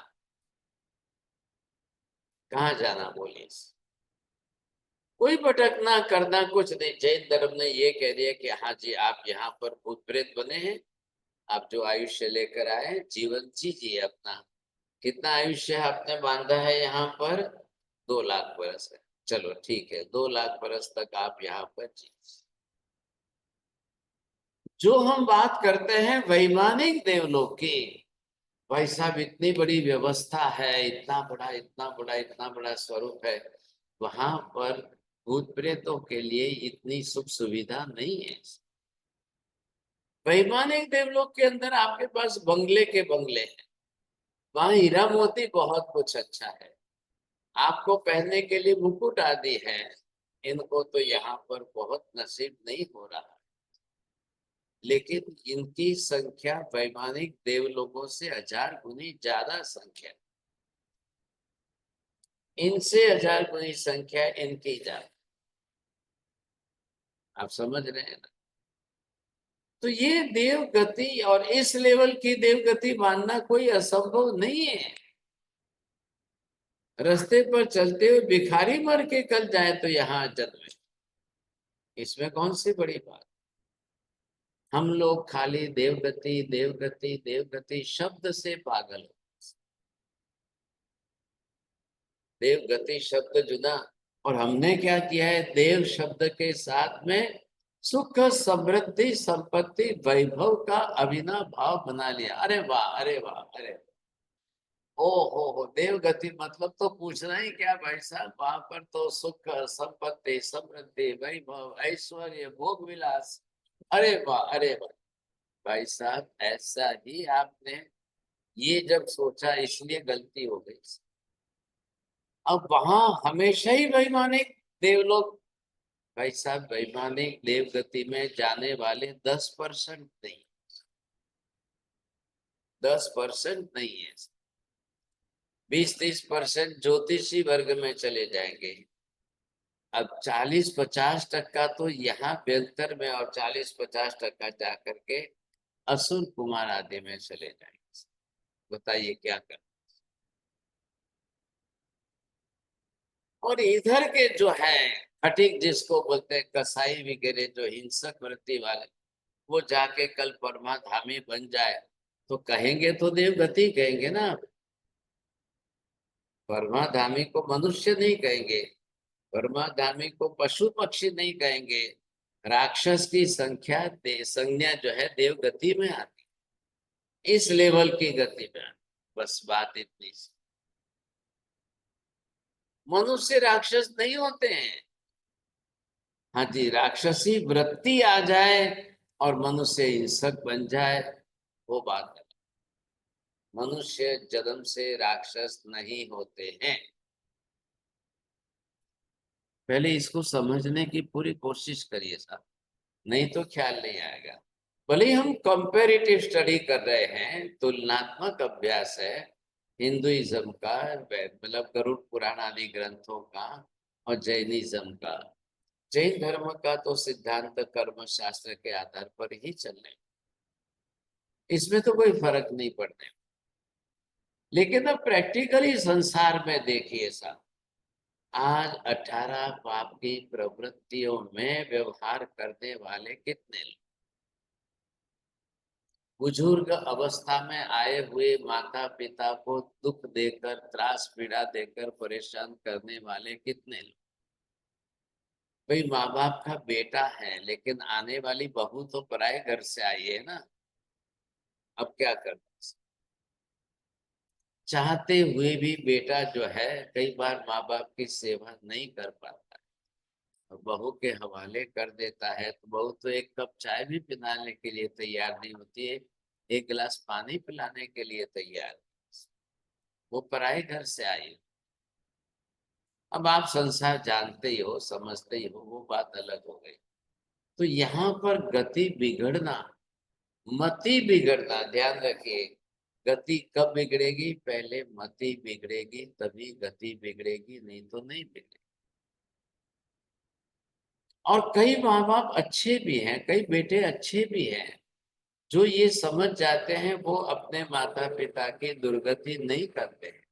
Speaker 1: कहाँ जाना बोलिए? कोई भटकना करना कुछ नहीं। जैन धर्म ने ये कह दिया कि हाँ जी, आप यहाँ पर भूत प्रेत बने हैं, आप जो आयुष्य लेकर आए जीवन जीजिए अपना। कितना आयुष्य आपने बांधा है यहाँ पर? 2 लाख बरस है। चलो ठीक है, 2 लाख बरस तक आप यहाँ पर जीजिए। जो हम बात करते हैं वैमानिक देवलोक की, भाई साहब इतनी बड़ी व्यवस्था है, इतना बड़ा स्वरूप है, वहां पर भूत प्रेतों के लिए इतनी सुख सुविधा नहीं है। वैमानिक देवलोक के अंदर आपके पास बंगले के बंगले हैं, वहां हीरा मोती बहुत कुछ अच्छा है, आपको पहनने के लिए मुकुट आदि है। इनको तो यहाँ पर बहुत नसीब नहीं हो रहा, लेकिन इनकी संख्या वैमानिक देवलोकों से 1000 गुनी ज्यादा संख्या, इनसे 1000 गुनी संख्या इनकी ज्यादा। आप समझ रहे हैं ना? तो ये देव गति और इस लेवल की देव गति मानना कोई असंभव नहीं है। रास्ते पर चलते हुए भिखारी मर के कल जाए तो यहाँ जन्मे, इसमें कौन सी बड़ी बात? हम लोग खाली देवगति देवगति देवगति शब्द से पागल हो। देवगति शब्द जुदा, और हमने क्या किया है? देव शब्द के साथ में सुख समृद्धि संपत्ति वैभव का अभिनव भाव बना लिया। अरे वाह, अरे वाह, अरे ओ हो, देवगति मतलब तो पूछना ही क्या भाई साहब, वहां पर तो सुख संपत्ति समृद्धि वैभव ऐश्वर्य भोग विलास। अरे वाह, अरे वाह भाई साहब, ऐसा ही आपने ये जब सोचा इसलिए गलती हो गई। अब वहां हमेशा ही वैमानिक देवलोक, भाई साहब वैमानिक देवगति में जाने वाले 10% नहीं, 10% नहीं है, 20-30% ज्योतिषी वर्ग में चले जाएंगे। अब 40-50% तो यहाँ बेहतर में और 40-50% जाकर के असुर कुमार आदि में चले जाएंगे। बताइए क्या कर। और इधर के जो है फटीक जिसको बोलते हैं, कसाई वगैरह जो हिंसक वृत्ति वाले, वो जाके कल परमाधामी बन जाए तो कहेंगे तो देवगति कहेंगे ना। परमाधामी को मनुष्य नहीं कहेंगे, परमाधामी को पशु पक्षी नहीं कहेंगे। राक्षस की संज्ञा जो है देवगति में आती, इस लेवल की गति में। बस बात इतनी सी। मनुष्य राक्षस नहीं होते हैं। हाँ जी, राक्षसी वृत्ति आ जाए और मनुष्य हिंसक बन जाए, वो बात है। मनुष्य जन्म से राक्षस नहीं होते हैं। पहले इसको समझने की पूरी कोशिश करिए साहब, नहीं तो ख्याल नहीं आएगा। भले ही हम कंपैरेटिव स्टडी कर रहे हैं, तुलनात्मक अभ्यास है हिंदुइज्म का, मतलब गरुड़ पुराण आदि ग्रंथों का, और जैनिज्म का। जैन धर्म का तो सिद्धांत कर्म शास्त्र के आधार पर ही चलने, इसमें तो कोई फर्क नहीं पड़ने। लेकिन अब प्रैक्टिकली संसार में देखिए साहब, आज 18 पाप की प्रवृत्तियों में व्यवहार करने वाले कितने लोग। बुजुर्ग अवस्था में आए हुए माता पिता को दुख देकर, त्रास पीड़ा देकर परेशान करने वाले कितने लोग। भाई माँ बाप का बेटा है, लेकिन आने वाली बहू तो पराये घर से आई है ना, अब क्या करना। चाहते हुए भी बेटा जो है कई बार माँ बाप की सेवा नहीं कर पाता है, बहू के हवाले कर देता है। तो बहू तो एक कप चाय भी पिलाने के लिए तैयार नहीं होती है, एक गिलास पानी पिलाने के लिए तैयार, वो पराये घर से आई। अब आप संसार जानते ही हो, समझते ही हो, वो बात अलग हो गई। तो यहाँ पर गति बिगड़ना, मति बिगड़ना, ध्यान रखिए। गति कब बिगड़ेगी? पहले मति बिगड़ेगी, तभी गति बिगड़ेगी, नहीं तो नहीं बिगड़ेगी। और कई माँ बाप अच्छे भी हैं, कई बेटे अच्छे भी हैं, जो ये समझ जाते हैं वो अपने माता पिता की दुर्गति नहीं करते हैं,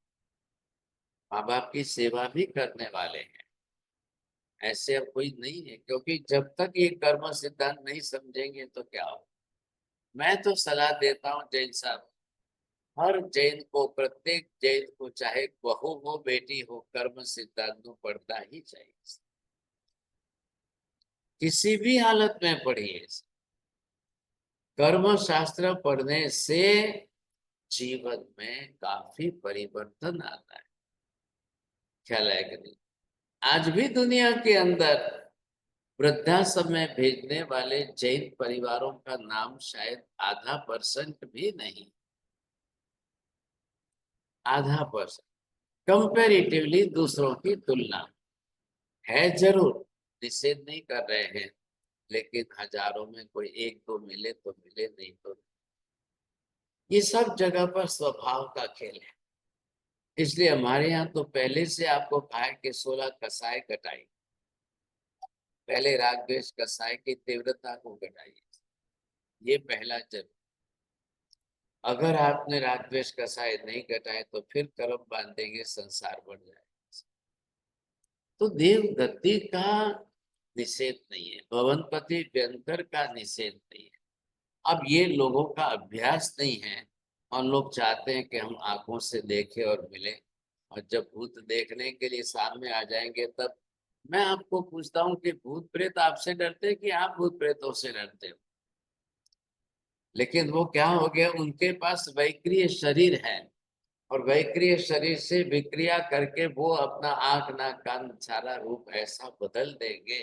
Speaker 1: माँ बाप की सेवा भी करने वाले हैं। ऐसे अब कोई नहीं है, क्योंकि जब तक ये कर्म सिद्धांत नहीं समझेंगे तो क्या हो। मैं तो सलाह देता हूँ जैन साहब, हर जैन को, प्रत्येक जैन को, चाहे बहू हो बेटी हो, कर्म सिद्धांत को पढ़ना ही चाहिए। किसी भी हालत में पढ़िए। कर्म शास्त्र पढ़ने से जीवन में काफी परिवर्तन आता है। ख्याल है कि नहीं? आज भी दुनिया के अंदर वृद्धाश्रम में भेजने वाले जैन परिवारों का नाम शायद 0.5% भी नहीं, 0.5%। कंपैरेटिवली दूसरों की तुलना है, जरूर निषेध नहीं कर रहे हैं, लेकिन हजारों में कोई एक दो मिले तो मिले, नहीं तो नहीं। ये सब जगह पर स्वभाव का खेल है। इसलिए हमारे यहाँ तो पहले से आपको कहा है कि 16 कसाय घटाई, पहले राग द्वेष कसाय की तीव्रता को घटाइए, ये पहला जरूर। अगर आपने राग द्वेष कसाय नहीं घटाए तो फिर कर्म बांधेंगे, संसार बढ़ जाएगा। तो देव गति का निषेध नहीं है, भवनपति व्यंतर का निषेध नहीं है। अब ये लोगों का अभ्यास नहीं है, और लोग चाहते हैं कि हम आंखों से देखें और मिले, और जब भूत देखने के लिए सामने आ जाएंगे तब मैं आपको पूछता हूँ कि भूत प्रेत आपसे डरते हैं कि आप भूत प्रेतों से डरते हो? लेकिन वो क्या हो गया, उनके पास वैक्रिय शरीर है, और वैक्रिय शरीर से विक्रिया करके वो अपना आंख नाक कान सारा रूप ऐसा बदल देंगे,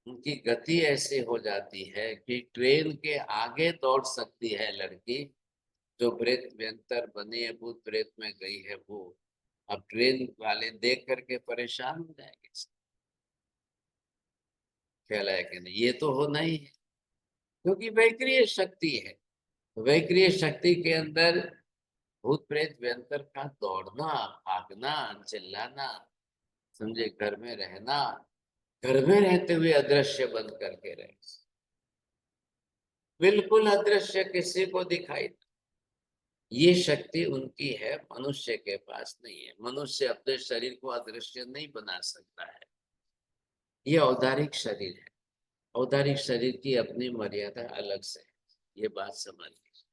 Speaker 1: उनकी गति ऐसे हो जाती है कि ट्रेन के आगे दौड़ सकती है लड़की जो प्रेत व्यंतर बनी है, भूत प्रेत में गई है वो। अब ट्रेन वाले देख करके परेशान हो जाएंगे। ख्याल है कि नहीं? ये तो होना ही है, क्योंकि वैक्रिय शक्ति है। वैक्रिय शक्ति के अंदर भूत प्रेत व्यंतर का दौड़ना, भागना, चिल्लाना, समझे, घर में रहना, घर में रहते हुए अदृश्य बंद करके रहे, बिल्कुल अदृश्य, किसी को दिखाई नहीं। ये शक्ति उनकी है, मनुष्य के पास नहीं है। मनुष्य अपने शरीर को अदृश्य नहीं बना सकता है, ये औदारिक शरीर है। औदारिक शरीर की अपनी मर्यादा अलग से है, ये बात समझ लीजिए।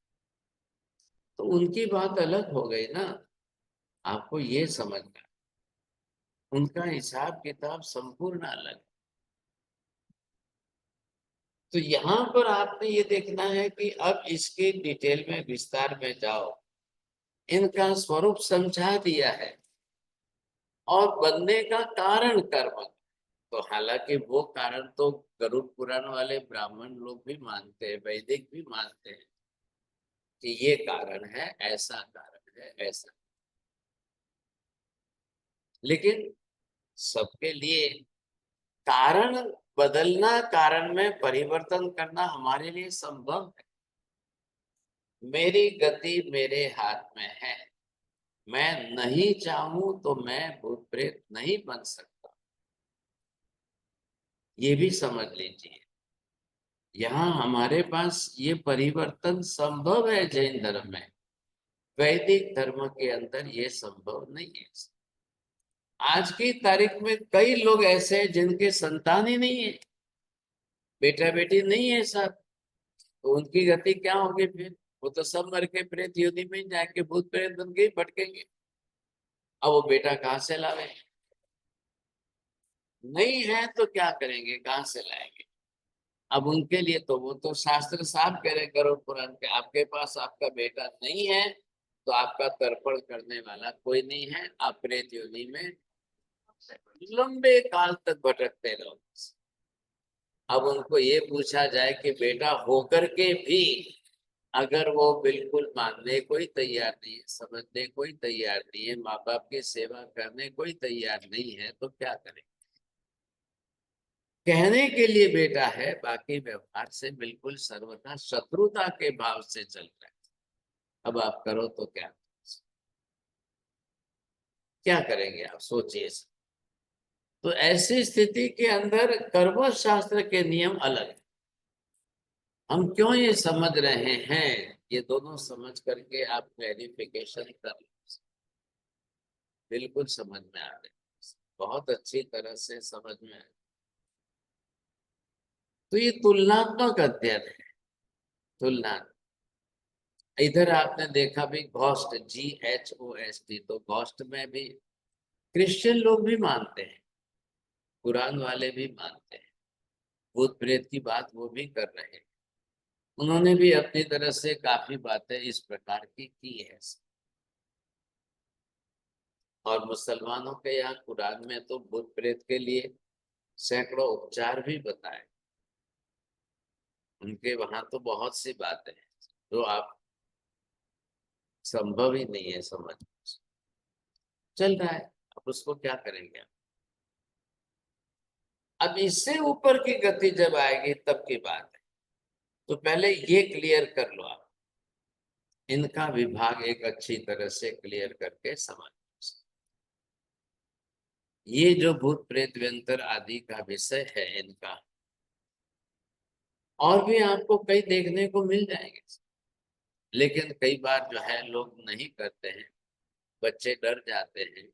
Speaker 1: तो उनकी बात अलग हो गई ना, आपको ये समझना, उनका हिसाब किताब संपूर्ण अलग। तो यहाँ पर आपने ये देखना है कि अब इसके डिटेल में विस्तार में जाओ, इनका स्वरूप समझा दिया है और बनने का कारण कर्म। तो हालांकि वो कारण तो गरुड़ पुराण वाले ब्राह्मण लोग भी मानते हैं, वैदिक भी मानते हैं कि ये कारण है, ऐसा कारण है, ऐसा। लेकिन सबके लिए कारण बदलना, कारण में परिवर्तन करना हमारे लिए संभव है। मेरी गति मेरे हाथ में है, मैं नहीं चाहूं तो मैं भूत प्रेत नहीं बन सकता, ये भी समझ लीजिए। यहाँ हमारे पास ये परिवर्तन संभव है जैन धर्म में, वैदिक धर्म के अंदर ये संभव नहीं है। आज की तारीख में कई लोग ऐसे हैं जिनके संतान ही नहीं है, बेटा बेटी नहीं है साहब, तो उनकी गति क्या होगी फिर? वो तो सब मर के प्रेत योनि में जाके भूत प्रेत बन के भटकेंगे। अब वो बेटा कहाँ से लावे? नहीं है तो क्या करेंगे, कहाँ से लाएंगे? अब उनके लिए तो वो तो शास्त्र साफ कह रहे गरुड़ पुराण के, आपके पास आपका बेटा नहीं है तो आपका तर्पण करने वाला कोई नहीं है, आप प्रेत योनि में लंबे काल तक भटकते रहो। अब उनको ये पूछा जाए कि बेटा होकर के भी अगर वो बिल्कुल मानने कोई तैयार नहीं है, समझने कोई तैयार नहीं है, माँ बाप की सेवा करने कोई तैयार नहीं है, तो क्या करें? कहने के लिए बेटा है, बाकी व्यवहार से बिल्कुल सर्वथा शत्रुता के भाव से चल रहा है। अब आप करो तो क्या करेंगे आप, सोचिए। तो ऐसी स्थिति के अंदर कर्म शास्त्र के नियम अलग है। हम क्यों ये समझ रहे हैं, ये दोनों समझ करके आप क्लैरिफिकेशन कर बिल्कुल समझ में आ रहे, बहुत अच्छी तरह से समझ में आ रहे। तो ये तुलनात्मक अध्ययन है, तुलना। इधर आपने देखा भी घोस्ट, GHOST, तो घोस्ट में भी क्रिश्चियन लोग भी मानते हैं, कुरान वाले भी मानते हैं, भूत प्रेत की बात वो भी कर रहे हैं। उन्होंने भी अपनी तरह से काफी बातें इस प्रकार की है। और मुसलमानों के यहाँ कुरान में तो भूत प्रेत के लिए सैकड़ों उपचार भी बताए। उनके वहां तो बहुत सी बातें हैं जो आप संभव ही नहीं है समझ, चल रहा है। अब उसको क्या करेंगे? अब इससे ऊपर की गति जब आएगी तब की बात है। तो पहले ये क्लियर कर लो आप, इनका विभाग एक अच्छी तरह से क्लियर करके समझ। ये जो भूत प्रेत व्यंतर आदि का विषय है इनका, और भी आपको कई देखने को मिल जाएंगे, लेकिन कई बार जो है लोग नहीं करते हैं, बच्चे डर जाते हैं,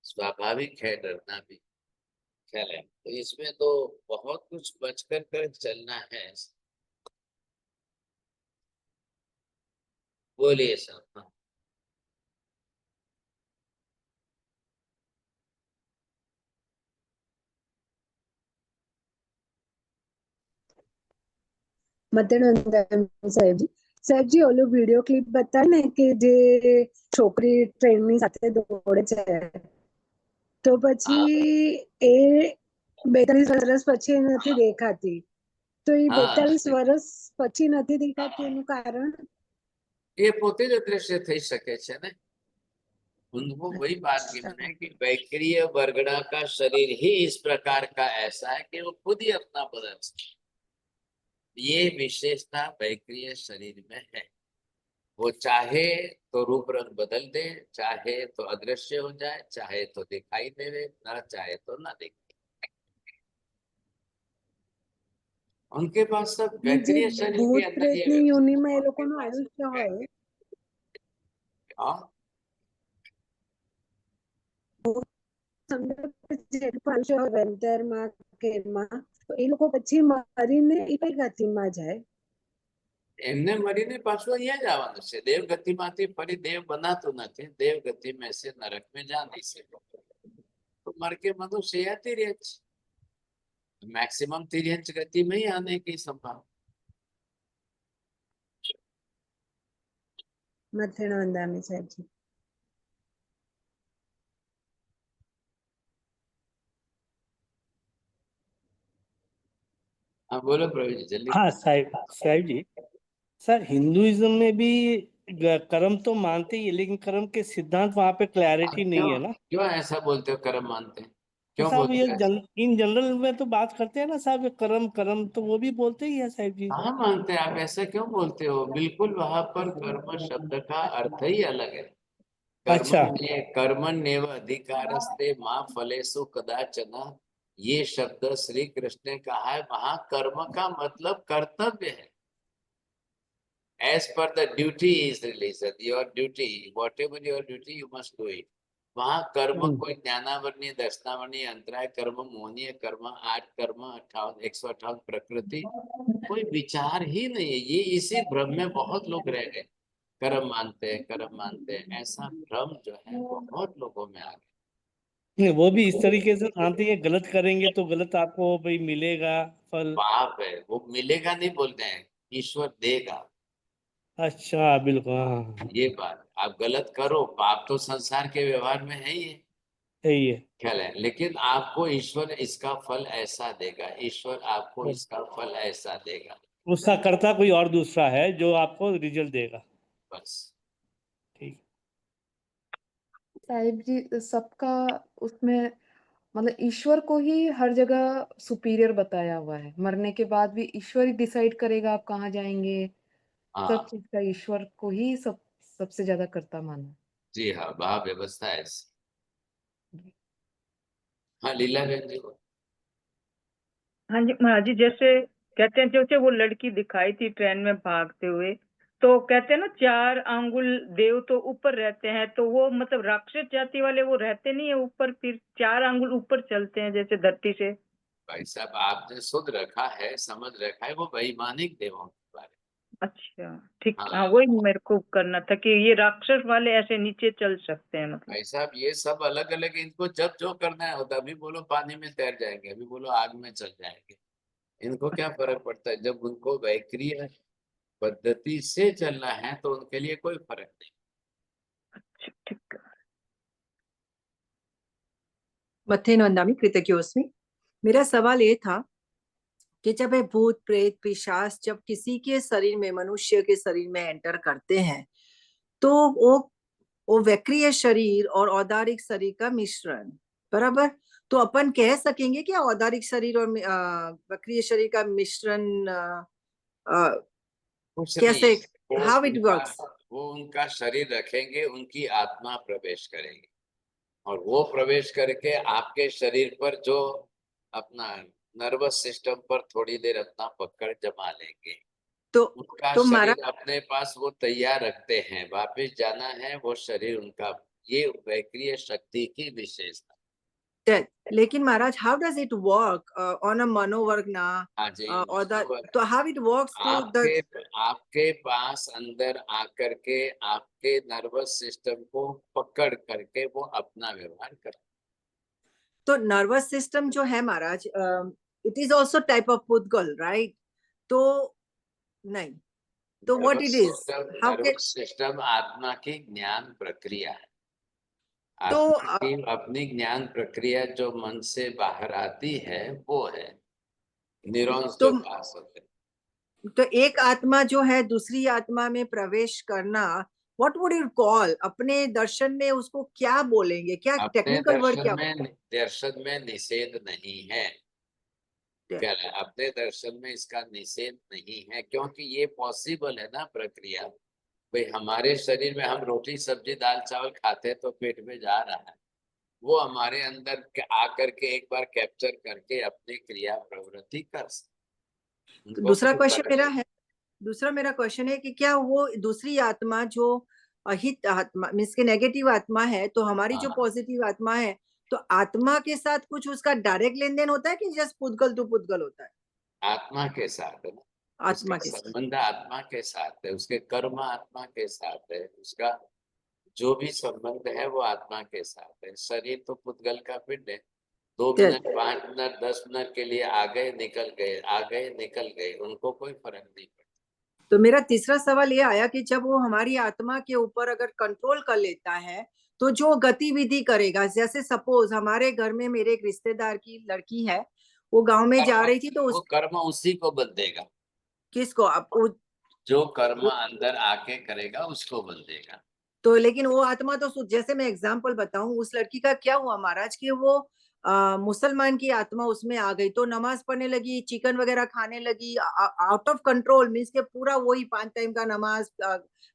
Speaker 1: स्वाभाविक है डरना भी, ख्याल है। तो इसमें तो बहुत कुछ बचकर कर चलना है। बोलिए साहब। हाँ।
Speaker 18: સાહેબ જી, સાહેબ જી ઓલું વિડિયો ક્લિપ બતાવે ને કે જે છોકરી ટ્રેનની સાથે દોડે છે, તો પછી એ 42 વર્ષ પછી નથી દેખાતી, તો એ 42 વર્ષ પછી નથી દેખાતી એનું કારણ?
Speaker 1: ये पोते जो दृश्य થઈ શકે છે ને, उनको वही बात गिवन है कि वैक्रिय वर्गड़ा का शरीर ही इस प्रकार का ऐसा है कि वो खुद ही अपना बदल सकता। ये विशेषता वैक्रिय शरीर में है। वो चाहे तो रूप रंग बदल दे, चाहे तो अदृश्य हो जाए, चाहे तो दिखाई दे, न चाहे तो ना दिखे। उनके पास सब वैक्रिय शरीर के अंदर ये
Speaker 18: યોનિમાં એ લોકોનું આયુષ્ય હોય, આયુષ્ય હોય વેન્ટરમાં કે એમાં, તો એ લોકો પછી મરીને એ કઈ ગતિમાં જાય?
Speaker 1: એમને મળીને પાછું અહીંયા જ આવવાનું છે. દેવગતિમાંથી ફરી દેવ બનાતું નથી. દેવગતિ में से नरक में जा नहीं सकते. तो मर के मनुष्य या तिर्यंच, मैक्सिमम तिर्यंच गति में ही आने की संभावना.
Speaker 18: मथेण वंदामी साहब जी.
Speaker 1: हाँ बोलो प्रवीण जी जल्दी.
Speaker 19: हाँ साहिब जी, सर हिंदुइज्म में भी कर्म तो मानते ही है, लेकिन कर्म के सिद्धांत वहाँ पे क्लैरिटी नहीं है ना.
Speaker 1: क्यों ऐसा बोलते हो कर्म मानते हैं? क्यों
Speaker 19: साहब
Speaker 1: बोलते
Speaker 19: ये
Speaker 1: हैं?
Speaker 19: इन जनरल में तो बात करते हैं ना साहब, ये कर्म कर्म तो वो भी बोलते ही है साहिब जी.
Speaker 1: हाँ मानते हैं. आप ऐसा क्यों बोलते हो? बिल्कुल वहां पर कर्म शब्द का अर्थ ही अलग है.
Speaker 19: अच्छा.
Speaker 1: कर्मण्येव अधिकारस्ते मां फलेषु कदाचन, ये शब्द श्री कृष्ण ने कहा है. वहां कर्म का मतलब कर्तव्य है. As per the duty is religion, your duty, whatever your duty, you must do it. वहाँ कर्म कोई ज्ञानावर्णीय, दर्शनावर्णीय, अंतराय कर्म, मोहनीय कर्म, 8 कर्म, 158 प्रकृति, कोई विचार ही नहीं है. ये इसी भ्रम में बहुत लोग रह गए. कर्म मानते हैं, कर्म मानते हैं, ऐसा भ्रम जो है बहुत लोगों में आ गया.
Speaker 19: नहीं, वो भी इस तरीके से मानते हैं, गलत करेंगे तो गलत आपको भाई मिलेगा फल.
Speaker 1: पाप है वो, मिलेगा नहीं बोलते हैं, ईश्वर देगा.
Speaker 19: अच्छा बिल्कुल. हाँ
Speaker 1: ये बात, आप गलत करो, पाप तो संसार के व्यवहार में है ही है,
Speaker 19: सही है.
Speaker 1: ख्याल है. लेकिन आपको ईश्वर इसका फल ऐसा देगा, ईश्वर आपको इसका फल ऐसा देगा.
Speaker 19: उसका कर्ता कोई और दूसरा है जो आपको रिजल्ट देगा.
Speaker 1: बस.
Speaker 19: ठीक.
Speaker 20: साहिब जी सबका उसमें मतलब ईश्वर को ही हर जगह सुपीरियर बताया हुआ है. मरने के बाद भी ईश्वर ही डिसाइड करेगा आप कहाँ जाएंगे. सब
Speaker 1: हाँ
Speaker 20: चीज का ईश्वर को ही सबसे ज्यादा कर्ता माना.
Speaker 1: जी हाँ, वहाँ व्यवस्था है ऐसी. हाँ लीला बहन जी.
Speaker 21: हाँ जी महाराज जी, जैसे कहते हैं जैसे वो लड़की दिखाई थी ट्रेन में भागते हुए, तो कहते हैं ना 4 आंगुल देव तो ऊपर रहते हैं, तो वो मतलब राक्षस जाति वाले वो रहते नहीं है ऊपर, फिर 4 आंगुल ऊपर चलते हैं जैसे धरती से.
Speaker 1: भाई साहब आपने सुध रखा है, समझ रखा है, वो वैमानिक देवों के बारे में.
Speaker 21: अच्छा ठीक.
Speaker 1: हाँ.
Speaker 21: हाँ वही मेरे को करना था कि ये राक्षस वाले ऐसे नीचे चल सकते हैं मतलब.
Speaker 1: भाई साहब ये सब अलग अलग, इनको जब जो करना है होता. अभी बोलो पानी में तैर जाएंगे, अभी बोलो आग में चल जाएंगे. इनको क्या फर्क पड़ता है? जब उनको वैक्रिय पद्धति से चलना है तो उनके लिए कोई फर्क नहीं.
Speaker 21: अच्छा ठीक.
Speaker 22: मथेन वंदामी कृतज्ञोस्मि. मेरा सवाल ये था कि जब ये भूत प्रेत पिशाच जब किसी के शरीर में, मनुष्य के शरीर में एंटर करते हैं, तो वो वक्रीय शरीर और औदारिक शरीर का मिश्रण, बराबर. तो अपन कह सकेंगे कि औदारिक शरीर और वक्रीय शरीर का मिश्रण कैसे, हाउ इट वर्क्स?
Speaker 1: वो उनका शरीर रखेंगे, उनकी आत्मा प्रवेश करेगी, और वो प्रवेश करके आपके शरीर पर जो अपना नर्वस सिस्टम पर थोड़ी देर अपना पकड़ जमा लेंगे.
Speaker 22: तो
Speaker 1: उनका
Speaker 22: तो
Speaker 1: शरीर अपने पास वो तैयार रखते हैं. वापस जाना है वो शरीर उनका. ये वैक्रिय शक्ति की विशेषता.
Speaker 22: लेकिन महाराज, how does it work on a मनोवर्ग ना?
Speaker 1: हाँ जी.
Speaker 22: तो हाउ इट वर्क्स टू
Speaker 1: आपके पास अंदर आकर के आपके नर्वस सिस्टम को पकड़ करके वो अपना व्यवहार करते.
Speaker 22: तो नर्वस सिस्टम जो है महाराज, it is also type of पुद्गल, राइट? तो नहीं, तो what it is?
Speaker 1: Nervous system आत्मा की ज्ञान प्रक्रिया है.
Speaker 22: तो
Speaker 1: अपनी ज्ञान प्रक्रिया जो मन से बाहर आती है वो है न्यूरॉन्स जो पास होते हैं.
Speaker 22: तो एक आत्मा जो है दूसरी आत्मा में प्रवेश करना, व्हाट वुड यू कॉल? अपने दर्शन में उसको क्या बोलेंगे? क्या टेक्निकल वर्ड? क्या
Speaker 1: दर्शन में निषेध नहीं है. क्या है? अपने दर्शन में इसका निषेध नहीं है, क्योंकि ये पॉसिबल है ना प्रक्रिया. भाई हमारे शरीर में हम रोटी सब्जी दाल चावल खाते हैं तो पेट में जा रहा है. वो हमारे अंदर आकर के एक बार कैप्चर करके अपनी क्रिया प्रवृत्ति कर सकते.
Speaker 22: दूसरा मेरा क्वेश्चन है कि क्या वो दूसरी आत्मा जो अहित आत्मा मीन्स के नेगेटिव आत्मा है, तो हमारी जो पॉजिटिव आत्मा है, तो आत्मा के साथ कुछ उसका डायरेक्ट लेन देन होता है कि जस्ट पुद्गल टू पुद्गल होता है?
Speaker 1: आत्मा के साथ.
Speaker 22: आत्मा
Speaker 1: उसका
Speaker 22: के साथ।
Speaker 1: संबंध आत्मा के साथ है, उसके कर्म आत्मा के साथ है, उसका जो भी संबंध है वो आत्मा के साथ है। शरीर तो पुद्गल का पिंड है, 2 मिनट 5 मिनट 10 मिनट के लिए आ गए निकल गए, आ गए निकल गए, उनको कोई फर्क नहीं पड़ता।
Speaker 22: तो मेरा तीसरा सवाल ये आया कि जब वो हमारी आत्मा के ऊपर अगर कंट्रोल कर लेता है तो जो गतिविधि करेगा, जैसे सपोज हमारे घर में मेरे एक रिश्तेदार की लड़की है, वो गांव में जा रही थी तो
Speaker 1: वो कर्म उसी को बंधेगा,
Speaker 22: किसको आप
Speaker 1: जो कर्म अंदर आके करेगा उसको बंधेगा।
Speaker 22: तो लेकिन वो आत्मा तो जैसे मैं एग्जांपल बताऊं, उस लड़की का क्या हुआ महाराज कि वो मुसलमान की आत्मा उसमें आ गई, तो नमाज पढ़ने लगी, चिकन वगैरह खाने लगी, आउट ऑफ कंट्रोल, मीन्स के पूरा वही 5 टाइम का नमाज,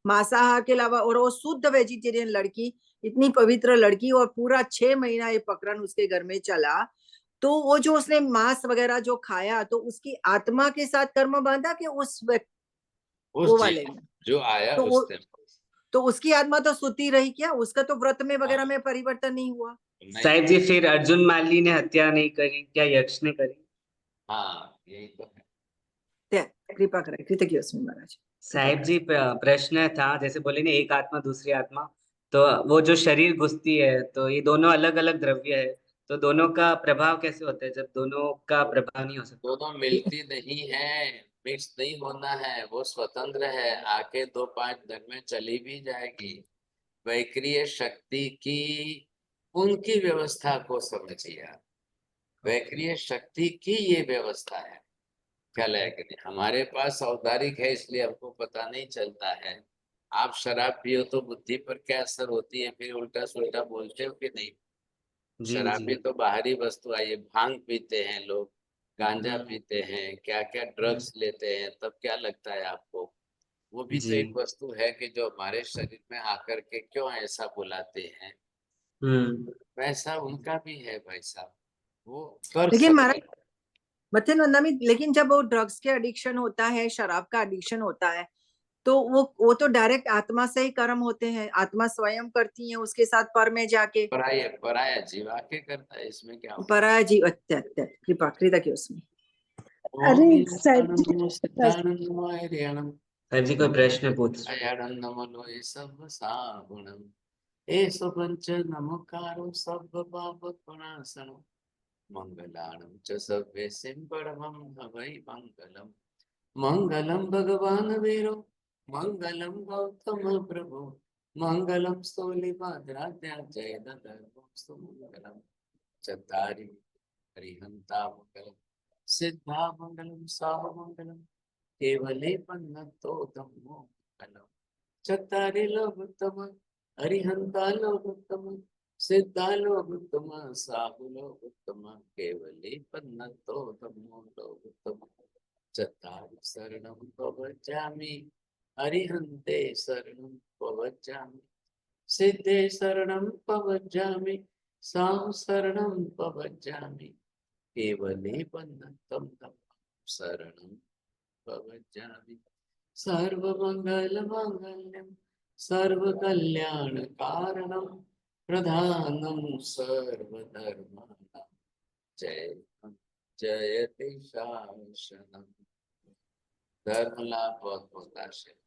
Speaker 22: मांसाहार के अलावा, और वो शुद्ध वेजिटेरियन लड़की, इतनी पवित्र लड़की, और पूरा 6 महीना ये प्रकरण उसके घर में चला। तो वो जो उसने मांस वगैरह जो खाया, तो उसकी आत्मा के साथ कर्म बांधा कि उस वो वाले में
Speaker 1: जो आया
Speaker 22: तो
Speaker 1: उसने,
Speaker 22: तो उसकी आत्मा तो सुती रही क्या? उसका तो व्रत में वगैरह में परिवर्तन नहीं हुआ।
Speaker 2: साहिब जी, फिर अर्जुन माली ने हत्या नहीं करी क्या? यक्ष ने करी?
Speaker 1: हाँ, यही तो है।
Speaker 22: कृपा करें, कृतज्ञ उसमें महाराज।
Speaker 2: साहिब जी, प्रश्न था, जैसे बोले ना एक आत्मा दूसरी आत्मा, तो वो जो शरीर घुसती है, तो ये दोनों अलग अलग द्रव्य है, तो दोनों का प्रभाव कैसे होता है जब दोनों का प्रभाव नहीं हो सकता?
Speaker 1: दोनों मिलती नहीं है, मिक्स नहीं होना है, वो स्वतंत्र है, आके 2-5 दिन में चली भी जाएगी। वैक्रिय शक्ति की उनकी व्यवस्था को समझिए आप, वैक्रिय शक्ति की ये व्यवस्था है, ख्याल है कि नहीं? हमारे पास औदारिक है इसलिए हमको पता नहीं चलता है। आप शराब पियो तो बुद्धि पर क्या असर होती है, फिर उल्टा सुल्टा बोलते हो कि नहीं? शराबी तो बाहरी वस्तु आई है, भांग पीते हैं लोग, गांजा पीते हैं, क्या क्या ड्रग्स लेते हैं, तब क्या लगता है आपको? वो भी तो एक वस्तु है कि जो हमारे शरीर में आकर के क्यों ऐसा बुलाते हैं, वैसा उनका भी है भाई साहब, वो कर
Speaker 22: लेकिन महाराज
Speaker 1: सकते।
Speaker 22: मथिन वंदना, लेकिन जब वो ड्रग्स के एडिक्शन होता है, शराब का एडिक्शन होता है, तो वो तो डायरेक्ट आत्मा से ही कर्म होते हैं, आत्मा स्वयं करती है उसके साथ पर में जाके।
Speaker 1: पराया जीव आके करता है, इसमें क्या होता
Speaker 22: पराया जीव, कृपा कृपा की उसमें।
Speaker 18: अरे साहिब
Speaker 2: जी कोई प्रश्न पूछ?
Speaker 1: एषु पंच नमकारो सब पाप प्रणाशनम मंगलाणं च सव्येसिं परमं हवै मंगलम। मंगलम भगवान वीरो मंगलम गौतम प्रभु मंगलम स्थूलिभद्राद्या जय दधर्मस्तु मंगलम। चत्तारि हरिहंता मंगलम सिद्धा मंगलम साव मंगलम केवले पन्नतो धम्मो मंगलम। चत्तारि लोकोत्तम हरिहंता लोकोत्तम सिद्धा लोकोत्तम साहु लोकोत्तम केवले पन्नतो धम्मो लोकोत्तम। चत्तारि शरणं प्रवचामि हरिहन्ते शरणं प्रवचामि सिद्धे शरणं प्रवचामि साहु शरणं प्रवचामि केवले पन्नतं धम्मं शरणं प्रवचामि। सर्वमङ्गलमाङ्गल्यं सर्वकल्याणकारणं प्रधानं सर्वधर्माणां जयति शासनम्। धर्म लाभ बहुत बहुत आशीर्वाद।